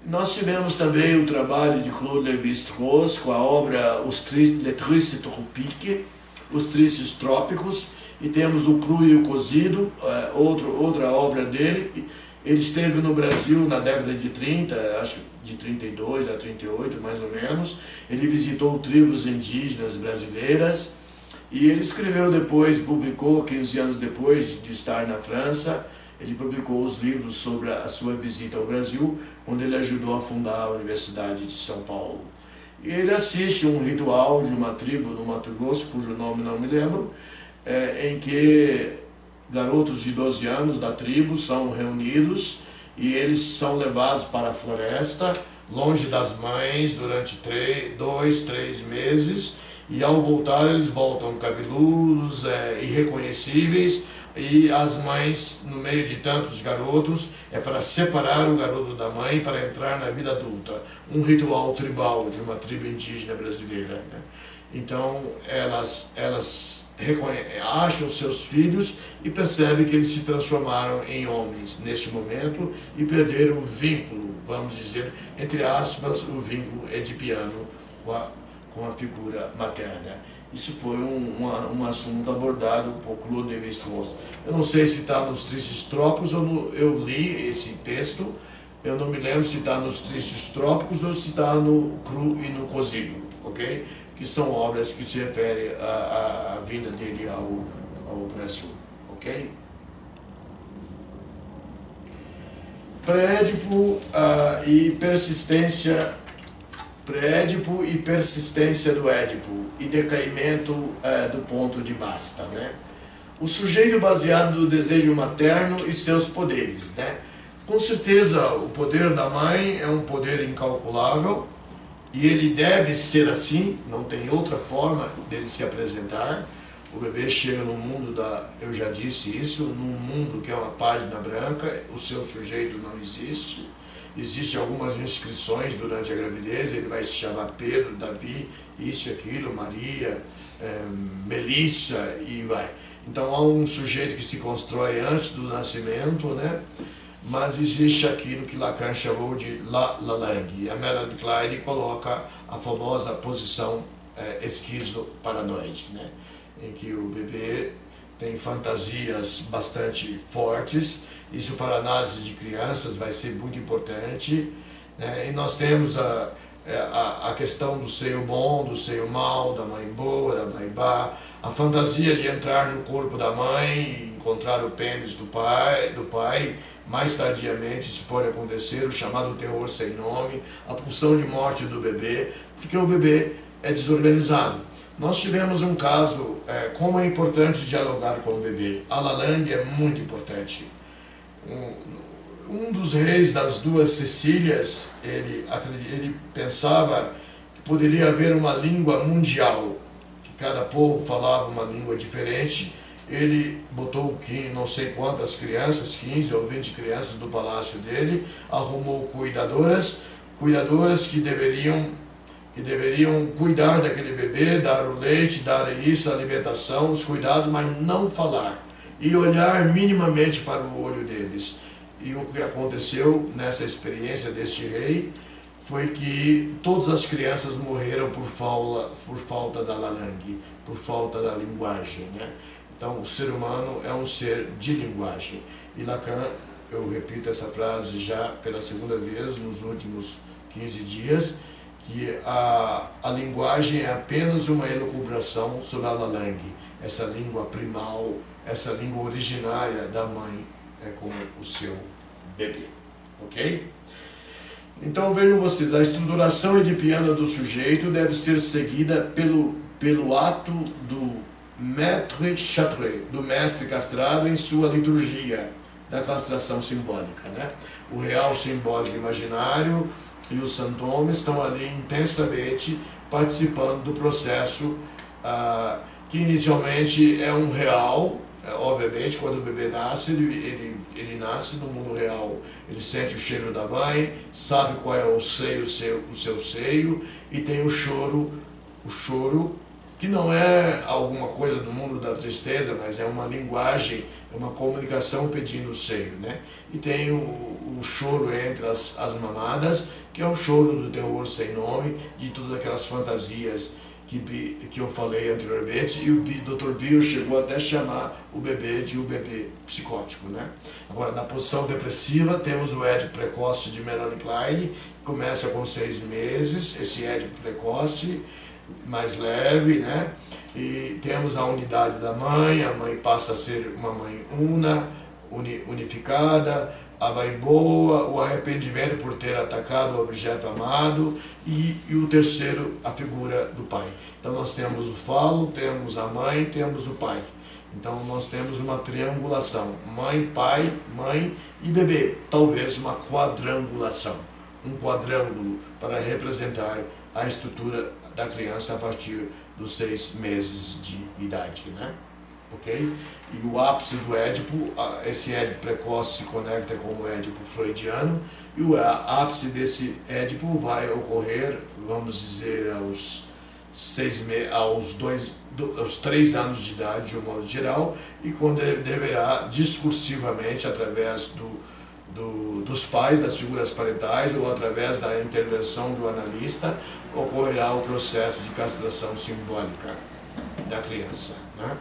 Nós tivemos também o trabalho de Claude Lévi-Strauss com a obra Les Tristes Tropiques, Os Tristes Trópicos, e temos o Cru e o Cozido, outra obra dele. Ele esteve no Brasil na década de 30, acho que de 32 a 38 mais ou menos. Ele visitou tribos indígenas brasileiras e ele escreveu depois, publicou 15 anos depois de estar na França, ele publicou os livros sobre a sua visita ao Brasil, onde ele ajudou a fundar a Universidade de São Paulo. E ele assiste um ritual de uma tribo no Mato Grosso, cujo nome não me lembro, em que garotos de 12 anos da tribo são reunidos e eles são levados para a floresta, longe das mães, durante 2, 3 meses, e ao voltar eles voltam cabeludos, irreconhecíveis, e as mães, no meio de tantos garotos, para separar o garoto da mãe para entrar na vida adulta. Um ritual tribal de uma tribo indígena brasileira, né? Então elas acham seus filhos e percebem que eles se transformaram em homens neste momento e perderam o vínculo, vamos dizer, entre aspas, o vínculo edipiano com a figura materna. Isso foi um assunto abordado por Claude Lévi-Strauss. Eu não sei se está nos Tristes Trópicos, eu li esse texto, eu não me lembro se está nos Tristes Trópicos ou se está no Cru e no Cozido, ok? Que são obras que se referem à vinda dele ao Brasil, ok? Pré-Édipo e persistência do Édipo e decaimento do ponto de basta, né? O sujeito baseado no desejo materno e seus poderes, né? Com certeza o poder da mãe é um poder incalculável e ele deve ser assim, não tem outra forma dele se apresentar. O bebê chega no mundo eu já disse isso, num mundo que é uma página branca, o seu sujeito não existe. Existem algumas inscrições durante a gravidez, ele vai se chamar Pedro, Davi, isso e aquilo, Maria, Melissa e vai. Então há um sujeito que se constrói antes do nascimento, né? Mas existe aquilo que Lacan chamou de la langue. E a Melanie Klein coloca a famosa posição esquizo-paranoide, né? Em que o bebê tem fantasias bastante fortes. Isso para análise de crianças vai ser muito importante, né? E nós temos a questão do seio bom, do seio mau, da mãe boa, da mãe má, a fantasia de entrar no corpo da mãe e encontrar o pênis do pai. Mais tardiamente isso pode acontecer, o chamado terror sem nome, a pulsão de morte do bebê, porque o bebê é desorganizado. Nós tivemos um caso, como é importante dialogar com o bebê. A Lalande é muito importante. Um dos reis das duas Sicílias, ele pensava que poderia haver uma língua mundial, que cada povo falava uma língua diferente. Ele botou não sei quantas crianças, 15 ou 20 crianças do palácio dele, arrumou cuidadoras que deveriam cuidar daquele bebê, dar o leite, dar isso, a alimentação, os cuidados, mas não falar e olhar minimamente para o olho deles. E o que aconteceu nessa experiência deste rei foi que todas as crianças morreram por falta da langue, por falta da linguagem, né? Então, o ser humano é um ser de linguagem. E Lacan, eu repito essa frase já pela segunda vez nos últimos 15 dias, que a linguagem é apenas uma elucubração sobre a langue, essa língua primal, essa língua originária da mãe com o seu bebê, ok? Então vejam vocês, a estruturação edipiana do sujeito deve ser seguida pelo ato do maître chatré, do mestre castrado em sua liturgia da castração simbólica, né? O real simbólico imaginário e os santomes estão ali intensamente participando do processo que inicialmente é um real. Obviamente, quando o bebê nasce, ele nasce no mundo real. Ele sente o cheiro da mãe, sabe qual é o seu seio, e tem o choro que não é alguma coisa do mundo da tristeza, mas é uma linguagem, é uma comunicação pedindo o seio, né? E tem o choro entre as mamadas, que é o choro do terror sem nome, de todas aquelas fantasias que eu falei anteriormente, e o Dr. Bill chegou até a chamar o bebê de um bebê psicótico, né? Agora, na posição depressiva, temos o édipo precoce de Melanie Klein, que começa com 6 meses, esse édipo precoce, mais leve, né? E temos a unidade da mãe, a mãe passa a ser uma mãe unificada, a mãe boa, o arrependimento por ter atacado o objeto amado e o terceiro, a figura do pai. Então nós temos o falo, temos a mãe, temos o pai. Então nós temos uma triangulação, mãe, pai, mãe e bebê, talvez uma quadrangulação, um quadrângulo para representar a estrutura da criança a partir dos 6 meses de idade, né? Ok? E o ápice do édipo, esse édipo precoce se conecta com o édipo freudiano, e o ápice desse édipo vai ocorrer, vamos dizer, aos 3 anos de idade, de um modo geral, e quando deverá discursivamente, através dos pais, das figuras parentais, ou através da intervenção do analista, ocorrerá o processo de castração simbólica da criança, né?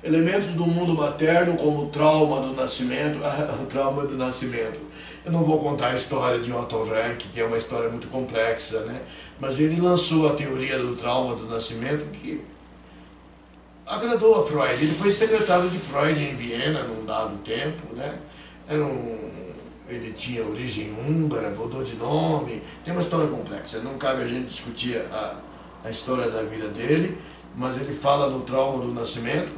Elementos do mundo materno, como o trauma do nascimento. O trauma do nascimento. Eu não vou contar a história de Otto Rank, que é uma história muito complexa, né? Mas ele lançou a teoria do trauma do nascimento, que agradou a Freud. Ele foi secretário de Freud em Viena, num dado tempo, né? Ele tinha origem húngara, mudou de nome, tem uma história complexa. Não cabe a gente discutir a história da vida dele, mas ele fala do trauma do nascimento.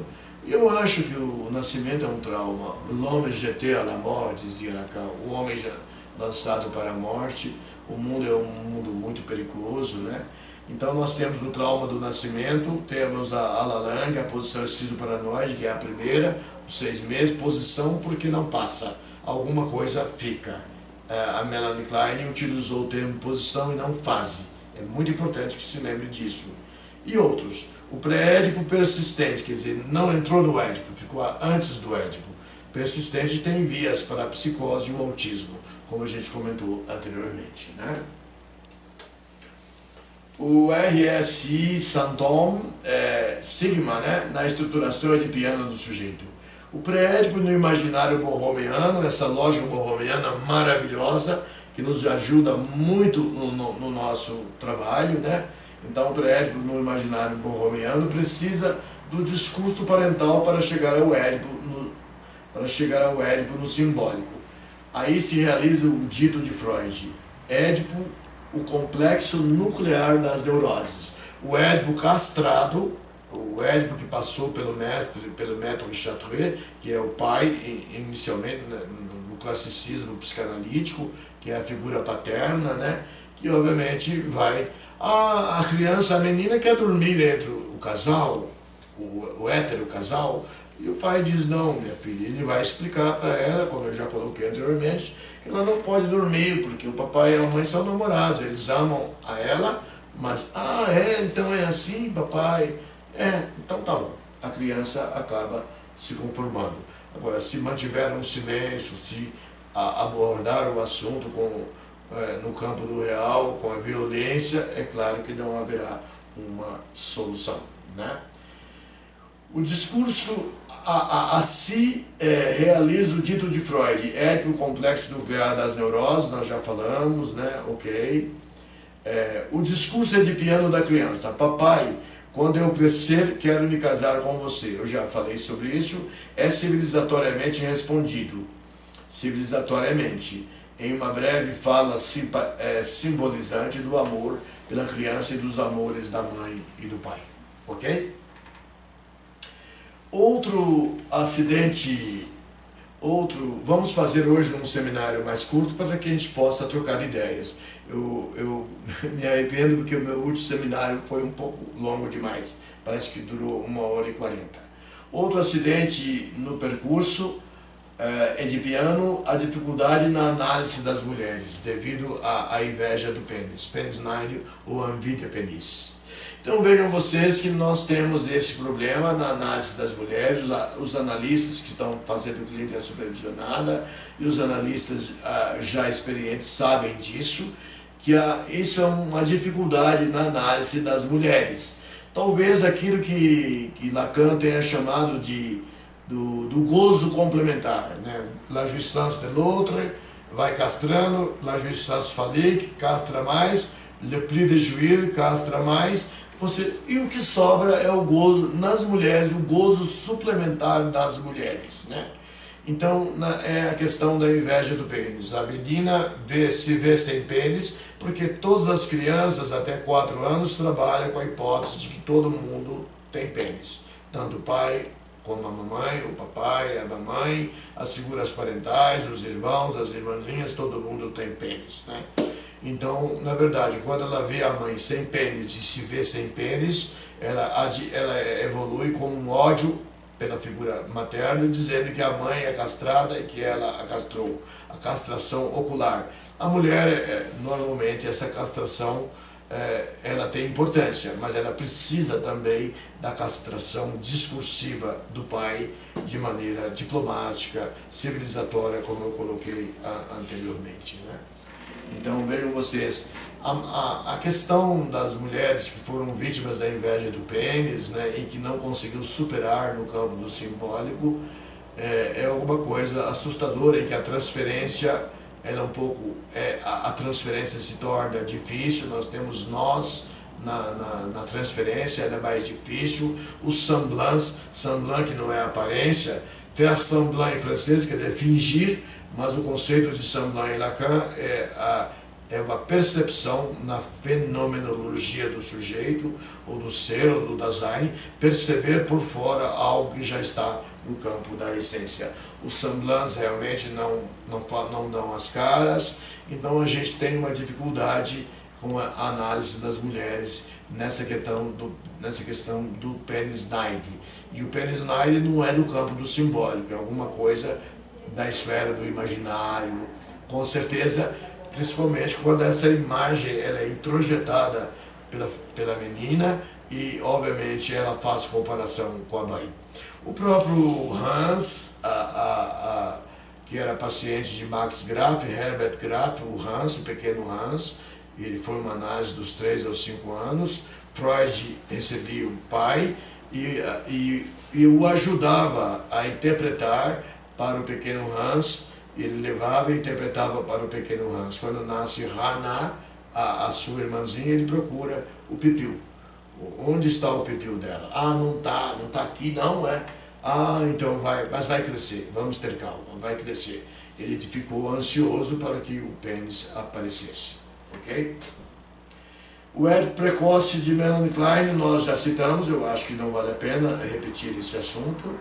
E eu acho que o nascimento é um trauma. L'homme jeté à la mort, dizia Lacan, o homem já lançado para a morte. O mundo é um mundo muito perigoso, né? Então nós temos o trauma do nascimento, temos a Ala-Lang, a posição esquizoparanoide, que é a primeira, os 6 meses, posição porque não passa, alguma coisa fica. A Melanie Klein utilizou o termo posição e não fase. É muito importante que se lembre disso. E outros, o pré-édipo persistente, quer dizer, não entrou no édipo, ficou antes do édipo. Persistente tem vias para a psicose e o autismo, como a gente comentou anteriormente, né? O RSI Santom sigma, né, na estruturação edipiana do sujeito. O pré-édipo no imaginário borromiano, essa lógica borromiana maravilhosa, que nos ajuda muito no nosso trabalho, né? Então o pré-édipo no imaginário borromiano precisa do discurso parental para chegar ao édipo no simbólico. Aí se realiza o dito de Freud: Édipo, o complexo nuclear das neuroses. O édipo castrado, o édipo que passou pelo maître Chartreux, que é o pai, inicialmente no classicismo psicanalítico, que é a figura paterna, né? Que obviamente vai... A criança, a menina quer dormir entre o casal, o hétero casal, e o pai diz: não, minha filha. Ele vai explicar para ela, como eu já coloquei anteriormente, que ela não pode dormir, porque o papai e a mamãe são namorados, eles amam a ela, mas, então é assim, papai? Então tá bom. A criança acaba se conformando. Agora, se mantiver um silêncio, se abordar o assunto no campo do real, com a violência, é claro que não haverá uma solução, né? O discurso realiza o dito de Freud: édipo complexo nuclear das neuroses, nós já falamos, né? Ok. O discurso edipiano da criança: papai, quando eu crescer, quero me casar com você. Eu já falei sobre isso. É civilizatoriamente respondido. Civilizatoriamente. Em uma breve fala simbolizante do amor pela criança e dos amores da mãe e do pai. Ok? Outro acidente, vamos fazer hoje um seminário mais curto para que a gente possa trocar ideias. Eu me arrependo porque o meu último seminário foi um pouco longo demais, parece que durou 1h40. Outro acidente no percurso, edipiano a dificuldade na análise das mulheres devido à inveja do pênis, penisneide ou envidia penis. Então vejam vocês que nós temos esse problema na análise das mulheres, os analistas que estão fazendo clínica supervisionada e os analistas já experientes sabem disso, que isso é uma dificuldade na análise das mulheres. Talvez aquilo que Lacan tenha chamado do gozo complementar, né? La jouissance de l'autre, vai castrando, la jouissance phallique, castra mais, le plus de jouir, castra mais, e o que sobra é o gozo nas mulheres, o gozo suplementar das mulheres, né? Então é a questão da inveja do pênis. A Bedina se vê sem pênis porque todas as crianças até 4 anos trabalham com a hipótese de que todo mundo tem pênis, tanto o pai como a mamãe, o papai, a mamãe, as figuras parentais, os irmãos, as irmãzinhas, todo mundo tem pênis, né? Então, na verdade, quando ela vê a mãe sem pênis e se vê sem pênis, ela evolui com um ódio pela figura materna, dizendo que a mãe é castrada e que ela a castrou, a castração ocular. A mulher, normalmente, essa castração, ela tem importância, mas ela precisa também da castração discursiva do pai de maneira diplomática, civilizatória, como eu coloquei anteriormente, né? Então vejam vocês, a questão das mulheres que foram vítimas da inveja do pênis, né, e que não conseguiu superar no campo do simbólico, é alguma coisa assustadora, em que a transferência, a transferência se torna difícil. Nós temos nós na transferência, ela é mais difícil. O semblant que não é aparência, faire semblant em francês quer dizer fingir, mas o conceito de semblant em Lacan é uma percepção na fenomenologia do sujeito, ou do ser, ou do Dasein, perceber por fora algo que já está no campo da essência. Os semblants realmente não dão as caras, então a gente tem uma dificuldade com a análise das mulheres nessa questão do penisneide. E o penisneide não é do campo do simbólico, é alguma coisa da esfera do imaginário, com certeza, principalmente quando essa imagem ela é introjetada pela menina e, obviamente, ela faz comparação com a mãe. O próprio Hans, que era paciente de Max Graf, Herbert Graf, o Hans, o pequeno Hans, ele foi uma análise dos 3 aos 5 anos, Freud recebia o pai e o ajudava a interpretar para o pequeno Hans, ele levava e interpretava para o pequeno Hans. Quando nasce Hannah, a sua irmãzinha, ele procura o pipiu. Onde está o pipiu dela? Não tá aqui não, é? Então mas vai crescer, vamos ter calma, vai crescer. Ele ficou ansioso para que o pênis aparecesse, ok? O Édipo precoce de Melanie Klein nós já citamos, eu acho que não vale a pena repetir esse assunto.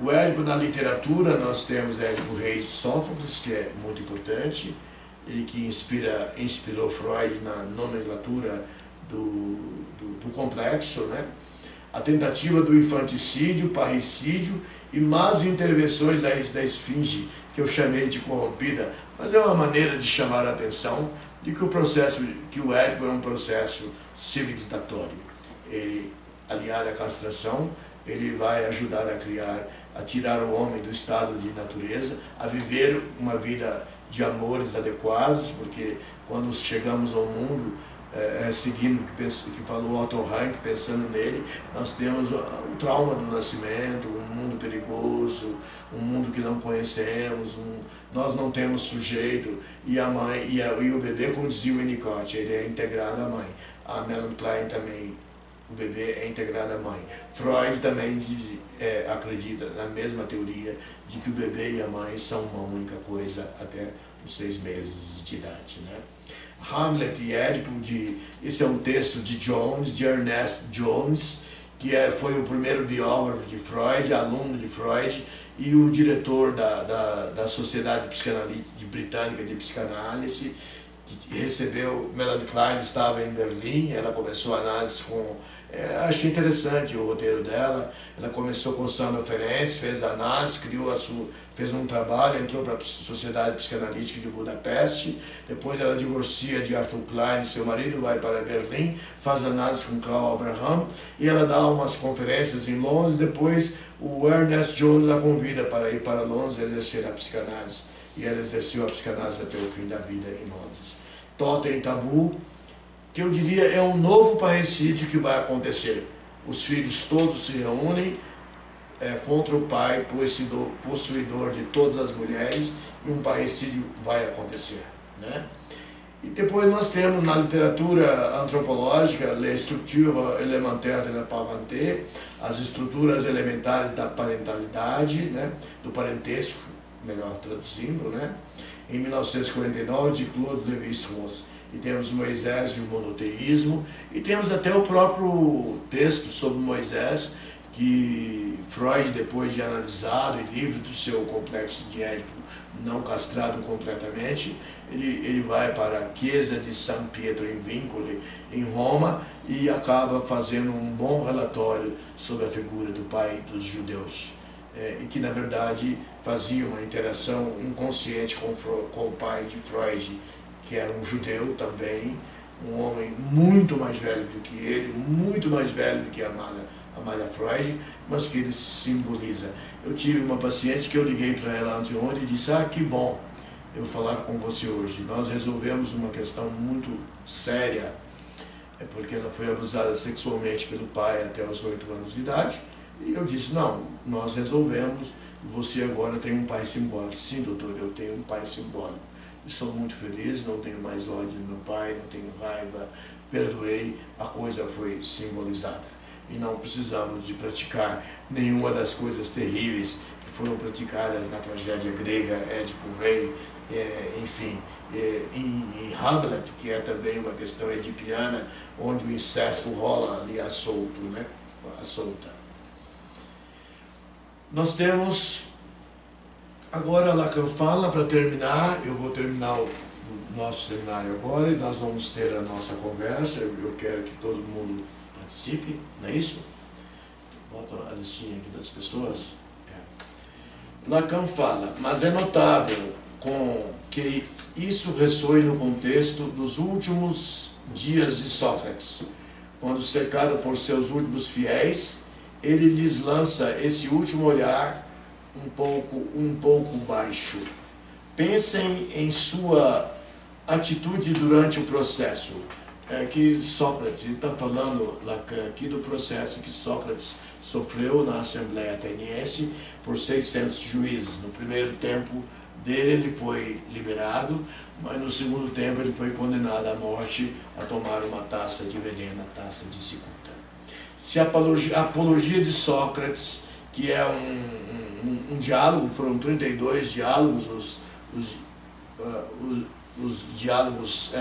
O Édipo na literatura, nós temos Édipo Rei de Sófocles, que é muito importante, e que inspirou Freud na nomenclatura do complexo, né? A tentativa do infanticídio, parricídio e más intervenções da esfinge, que eu chamei de corrompida, mas é uma maneira de chamar a atenção de que o Édipo é um processo civilizatório. Ele, aliado à castração, ele vai ajudar a tirar o homem do estado de natureza, a viver uma vida de amores adequados, porque quando chegamos ao mundo, seguindo o que falou Otto Rank, pensando nele, nós temos o trauma do nascimento, um mundo perigoso, um mundo que não conhecemos, nós não temos sujeito, e a mãe e o bebê, como dizia o Winnicott, ele é integrado à mãe. A Melanie Klein também, o bebê é integrado à mãe. Freud também acredita na mesma teoria de que o bebê e a mãe são uma única coisa até os 6 meses de idade, né? Hamlet e Édipo, esse é um texto de Ernest Jones, que foi o primeiro biógrafo de Freud, aluno de Freud, e o diretor da Sociedade Britânica de Psicanálise, que recebeu, Melanie Klein estava em Berlim, ela começou a análise com... achei interessante o roteiro dela. Ela começou com Sandor Ferenczi, fez a análise, fez um trabalho, entrou para a Sociedade Psicanalítica de Budapeste, depois ela divorcia de Arthur Klein, seu marido, vai para Berlim, faz análise com Karl Abraham, e ela dá umas conferências em Londres. Depois o Ernest Jones a convida para ir para Londres exercer a psicanálise, e ela exerceu a psicanálise até o fim da vida em Londres. Totem Tabu, que eu diria é um novo parricídio que vai acontecer. Os filhos todos se reúnem contra o pai possuidor de todas as mulheres, e um parricídio vai acontecer, né? E depois nós temos na literatura antropológica Les structures élémentaires de la parenté, as estruturas elementares da parentalidade, né? Do parentesco, melhor traduzindo, né? Em 1949, de Claude Lévi-Strauss. E temos Moisés e o monoteísmo, e temos até o próprio texto sobre Moisés, que Freud, depois de analisado e livre do seu complexo de Édipo não castrado completamente, ele vai para a Chiesa di San Pietro in Vincoli, em Roma, e acaba fazendo um bom relatório sobre a figura do pai dos judeus, e que na verdade fazia uma interação inconsciente com o pai de Freud, que era um judeu também, um homem muito mais velho do que ele, muito mais velho do que a Amália Freud, mas que ele se simboliza. Eu tive uma paciente que eu liguei para ela anteontem e disse: que bom eu falar com você hoje. Nós resolvemos uma questão muito séria, porque ela foi abusada sexualmente pelo pai até os 8 anos de idade, e eu disse: não, nós resolvemos, você agora tem um pai simbólico. Sim, doutor, eu tenho um pai simbólico. Estou muito feliz, não tenho mais ódio do meu pai, não tenho raiva, perdoei, a coisa foi simbolizada. E não precisamos de praticar nenhuma das coisas terríveis que foram praticadas na tragédia grega, Édipo Rei, enfim, em Hamlet, que é também uma questão edipiana, onde o incesto rola ali à solta, né? À solta. Nós temos... Agora Lacan fala, para terminar, eu vou terminar o nosso seminário agora e nós vamos ter a nossa conversa. Eu quero que todo mundo participe, não é isso? Bota a listinha aqui das pessoas. Lacan fala, mas é notável que isso ressoe no contexto dos últimos dias de Sócrates, quando cercado por seus últimos fiéis, ele lhes lança esse último olhar um pouco baixo. Pensem em sua atitude durante o processo. Que Sócrates está falando aqui do processo que Sócrates sofreu na Assembleia Ateniense por 600 juízes. No primeiro tempo dele ele foi liberado, mas no segundo tempo ele foi condenado à morte a tomar uma taça de veneno, a taça de cicuta. Se a apologia de Sócrates, que é um diálogo, foram 32 diálogos, os diálogos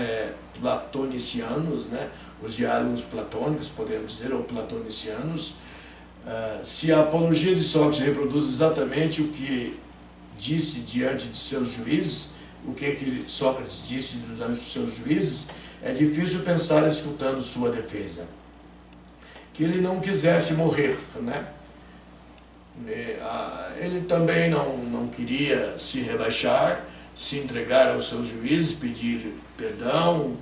platonicianos, né? Os diálogos platônicos, podemos dizer, ou platonicianos. Se a apologia de Sócrates reproduz exatamente o que disse diante de seus juízes, o que Sócrates disse diante de seus juízes, é difícil pensar escutando sua defesa. Que ele não quisesse morrer, né? Ele também não queria se rebaixar, se entregar aos seus juízes, pedir perdão.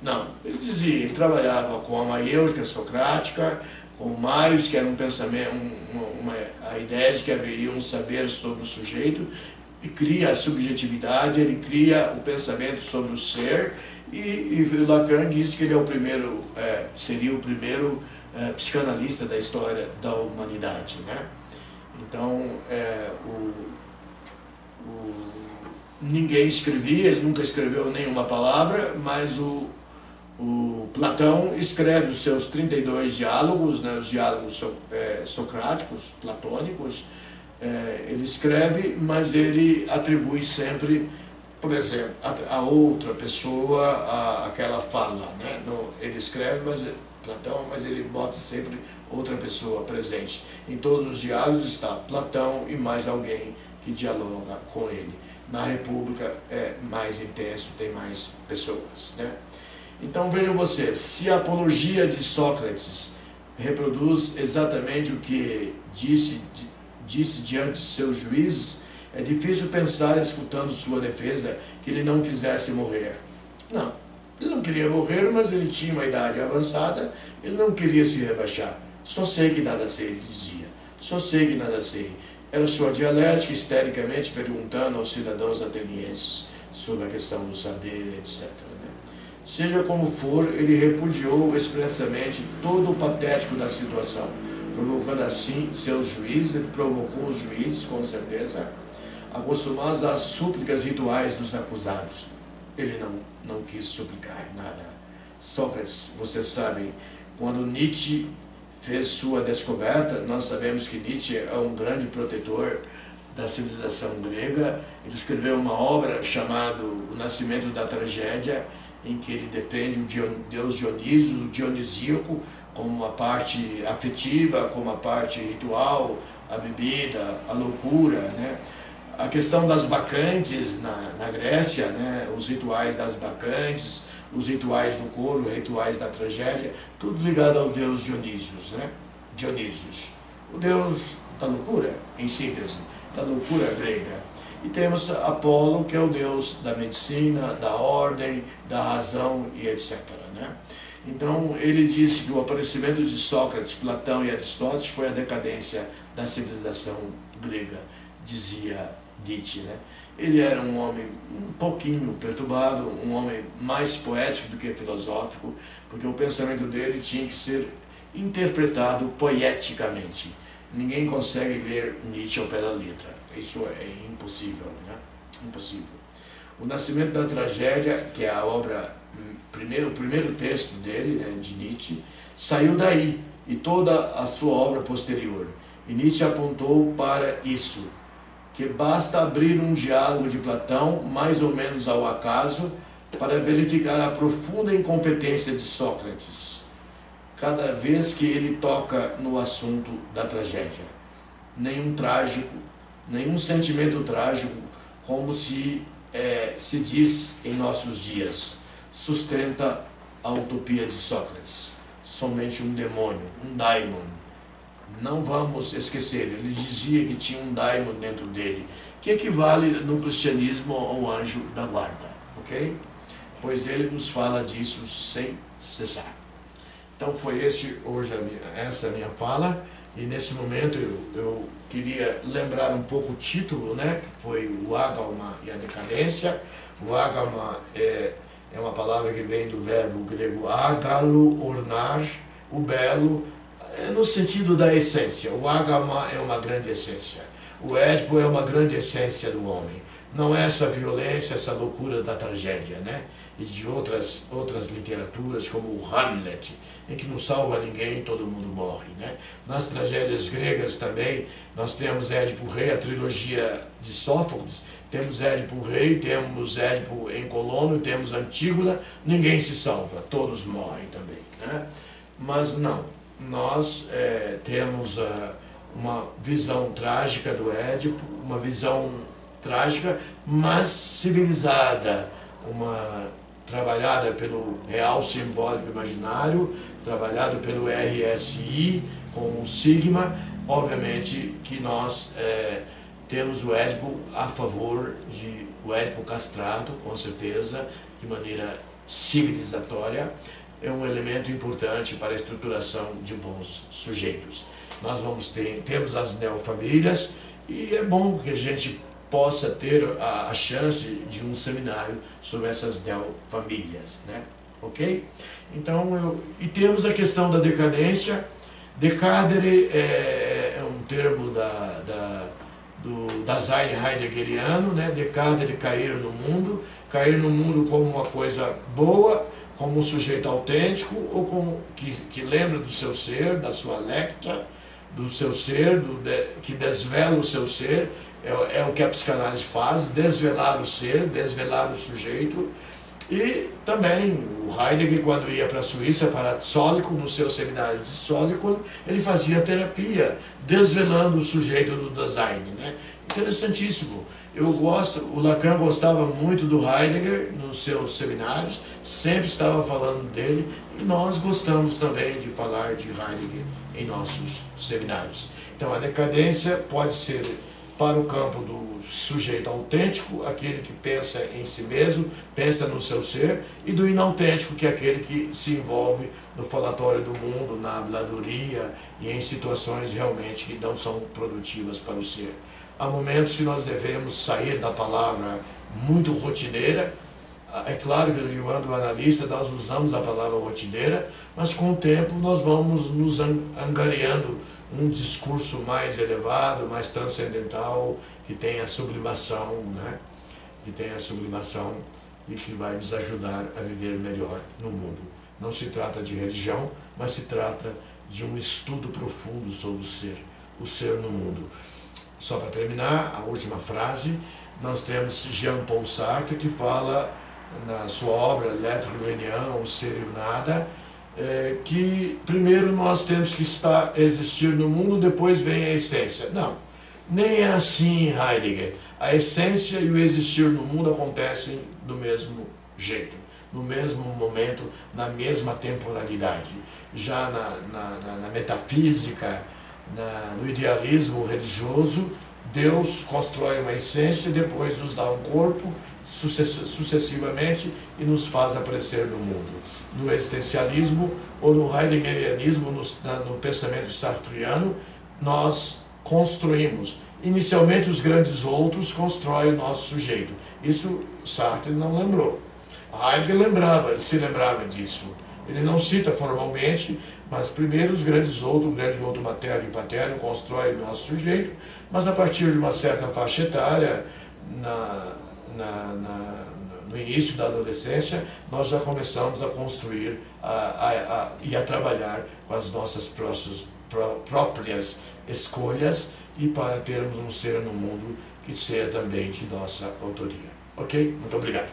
Não, ele dizia, ele trabalhava com a maiêutica socrática, com o Maios, que era um pensamento, a ideia de que haveria um saber sobre o sujeito, e cria a subjetividade, ele cria o pensamento sobre o ser, e Lacan disse que ele é o primeiro, seria o primeiro psicanalista da história da humanidade, né? Então, ninguém escrevia, ele nunca escreveu nenhuma palavra, mas o Platão escreve os seus 32 diálogos, né, os diálogos socráticos, platônicos, ele escreve, mas ele atribui sempre, por exemplo, a outra pessoa aquela fala, né? Ele escreve, Platão, mas ele bota sempre outra pessoa presente. Em todos os diálogos está Platão e mais alguém que dialoga com ele. Na República é mais intenso, tem mais pessoas, né? Então vejam vocês, se a apologia de Sócrates reproduz exatamente o que disse diante de seus juízes, é difícil pensar, escutando sua defesa, que ele não quisesse morrer. Não, ele não queria morrer, mas ele tinha uma idade avançada, ele não queria se rebaixar. Só sei que nada sei, ele dizia. Só sei que nada sei. Era sua dialética, histericamente perguntando aos cidadãos atenienses sobre a questão do saber, etc. Né? Seja como for, ele repudiou expressamente todo o patético da situação, provocando assim seus juízes. Ele provocou os juízes, com certeza, acostumados às súplicas rituais dos acusados. Ele não quis suplicar nada. Sócrates, vocês sabem, quando Nietzsche fez sua descoberta, nós sabemos que Nietzsche é um grande protetor da civilização grega. Ele escreveu uma obra chamada O Nascimento da Tragédia, em que ele defende o deus Dionísio, o dionisíaco, como uma parte afetiva, como uma parte ritual, a bebida, a loucura, né? A questão das bacantes na Grécia, né? Os rituais das bacantes, os rituais do coro, os rituais da tragédia, tudo ligado ao deus Dionísios, né? Dionísios, o deus da loucura, em síntese, da loucura grega. E temos Apolo, que é o deus da medicina, da ordem, da razão e etc. Né? Então, ele disse que o aparecimento de Sócrates, Platão e Aristóteles foi a decadência da civilização grega, dizia Nietzsche, né? Ele era um homem um pouquinho perturbado, um homem mais poético do que filosófico, porque o pensamento dele tinha que ser interpretado poeticamente. Ninguém consegue ler Nietzsche ao pé da letra. Isso é impossível, né? Impossível. O Nascimento da Tragédia, que é a obra, o primeiro texto dele, né, de Nietzsche, saiu daí, e toda a sua obra posterior. E Nietzsche apontou para isso, que basta abrir um diálogo de Platão, mais ou menos ao acaso, para verificar a profunda incompetência de Sócrates, cada vez que ele toca no assunto da tragédia. Nenhum sentimento trágico, como se diz em nossos dias, sustenta a utopia de Sócrates. Somente um demônio, um daimon. Não vamos esquecer, ele dizia que tinha um daimon dentro dele, que equivale no cristianismo ao anjo da guarda, ok? Pois ele nos fala disso sem cessar. Então foi essa a minha fala, e nesse momento eu queria lembrar um pouco o título, né? Que foi o Ágalma e a Decadência. O Ágalma é uma palavra que vem do verbo grego ágalo, ornar, o belo, no sentido da essência. O ágama é uma grande essência. O Édipo é uma grande essência do homem. Não é essa violência, essa loucura da tragédia, né? E de outras literaturas, como o Hamlet, em que não salva ninguém, todo mundo morre, né? Nas tragédias gregas também, nós temos Édipo Rei, a trilogia de Sófocles, temos Édipo Rei, temos Édipo em Colono, temos Antígona, ninguém se salva, todos morrem também, né? Mas não. Nós temos uma visão trágica do Édipo, uma visão trágica, mas civilizada, trabalhada pelo real simbólico imaginário, trabalhado pelo RSI, com o sigma. Obviamente que nós temos o Édipo a favor o Édipo castrado, com certeza, de maneira civilizatória. É um elemento importante para a estruturação de bons sujeitos. Nós temos as neofamílias, e é bom que a gente possa ter a chance de um seminário sobre essas neofamílias, né? Ok? Então, e temos a questão da decadência. Decadere é um termo do Dasein heideggeriano, né? Decadere, cair no mundo como uma coisa boa, como um sujeito autêntico, ou que lembra do seu ser, da sua lecta, do seu ser, que desvela o seu ser. É o que a psicanálise faz, desvelar o ser, desvelar o sujeito. E também o Heidegger, quando ia para a Suíça, para Zollikow, no seu seminário de Zollikow, ele fazia terapia, desvelando o sujeito do Dasein, né? interessantíssimo. Eu gosto, o Lacan gostava muito do Heidegger nos seus seminários, sempre estava falando dele, e nós gostamos também de falar de Heidegger em nossos seminários. Então a decadência pode ser para o campo do sujeito autêntico, aquele que pensa em si mesmo, pensa no seu ser, e do inautêntico, que é aquele que se envolve no falatório do mundo, na habladoria e em situações realmente que não são produtivas para o ser. Há momentos que nós devemos sair da palavra muito rotineira. É claro que no João do Analista nós usamos a palavra rotineira, mas com o tempo nós vamos nos angariando um discurso mais elevado, mais transcendental, que tem a sublimação, né? Que tem a sublimação e que vai nos ajudar a viver melhor no mundo. Não se trata de religião, mas se trata de um estudo profundo sobre o ser no mundo. Só para terminar, a última frase, nós temos Jean-Paul Sartre, que fala na sua obra L'Être l'Union, o Ser e o Nada, que primeiro nós temos que existir no mundo, depois vem a essência. Não, nem é assim, Heidegger. A essência e o existir no mundo acontecem do mesmo jeito, no mesmo momento, na mesma temporalidade. Já na metafísica, no idealismo religioso, Deus constrói uma essência e depois nos dá um corpo sucessivamente e nos faz aparecer no mundo. No existencialismo ou no heideggerianismo, no pensamento sartriano, nós construímos. Inicialmente os grandes outros constroem o nosso sujeito. Isso Sartre não lembrou. Heidegger lembrava, ele se lembrava disso. Ele não cita formalmente, mas primeiro os grandes outros, o grande outro materno e paterno, constrói o nosso sujeito, mas a partir de uma certa faixa etária, no início da adolescência, nós já começamos a construir e a trabalhar com as nossas próprias escolhas e para termos um ser no mundo que seja também de nossa autoria. Ok? Muito obrigado.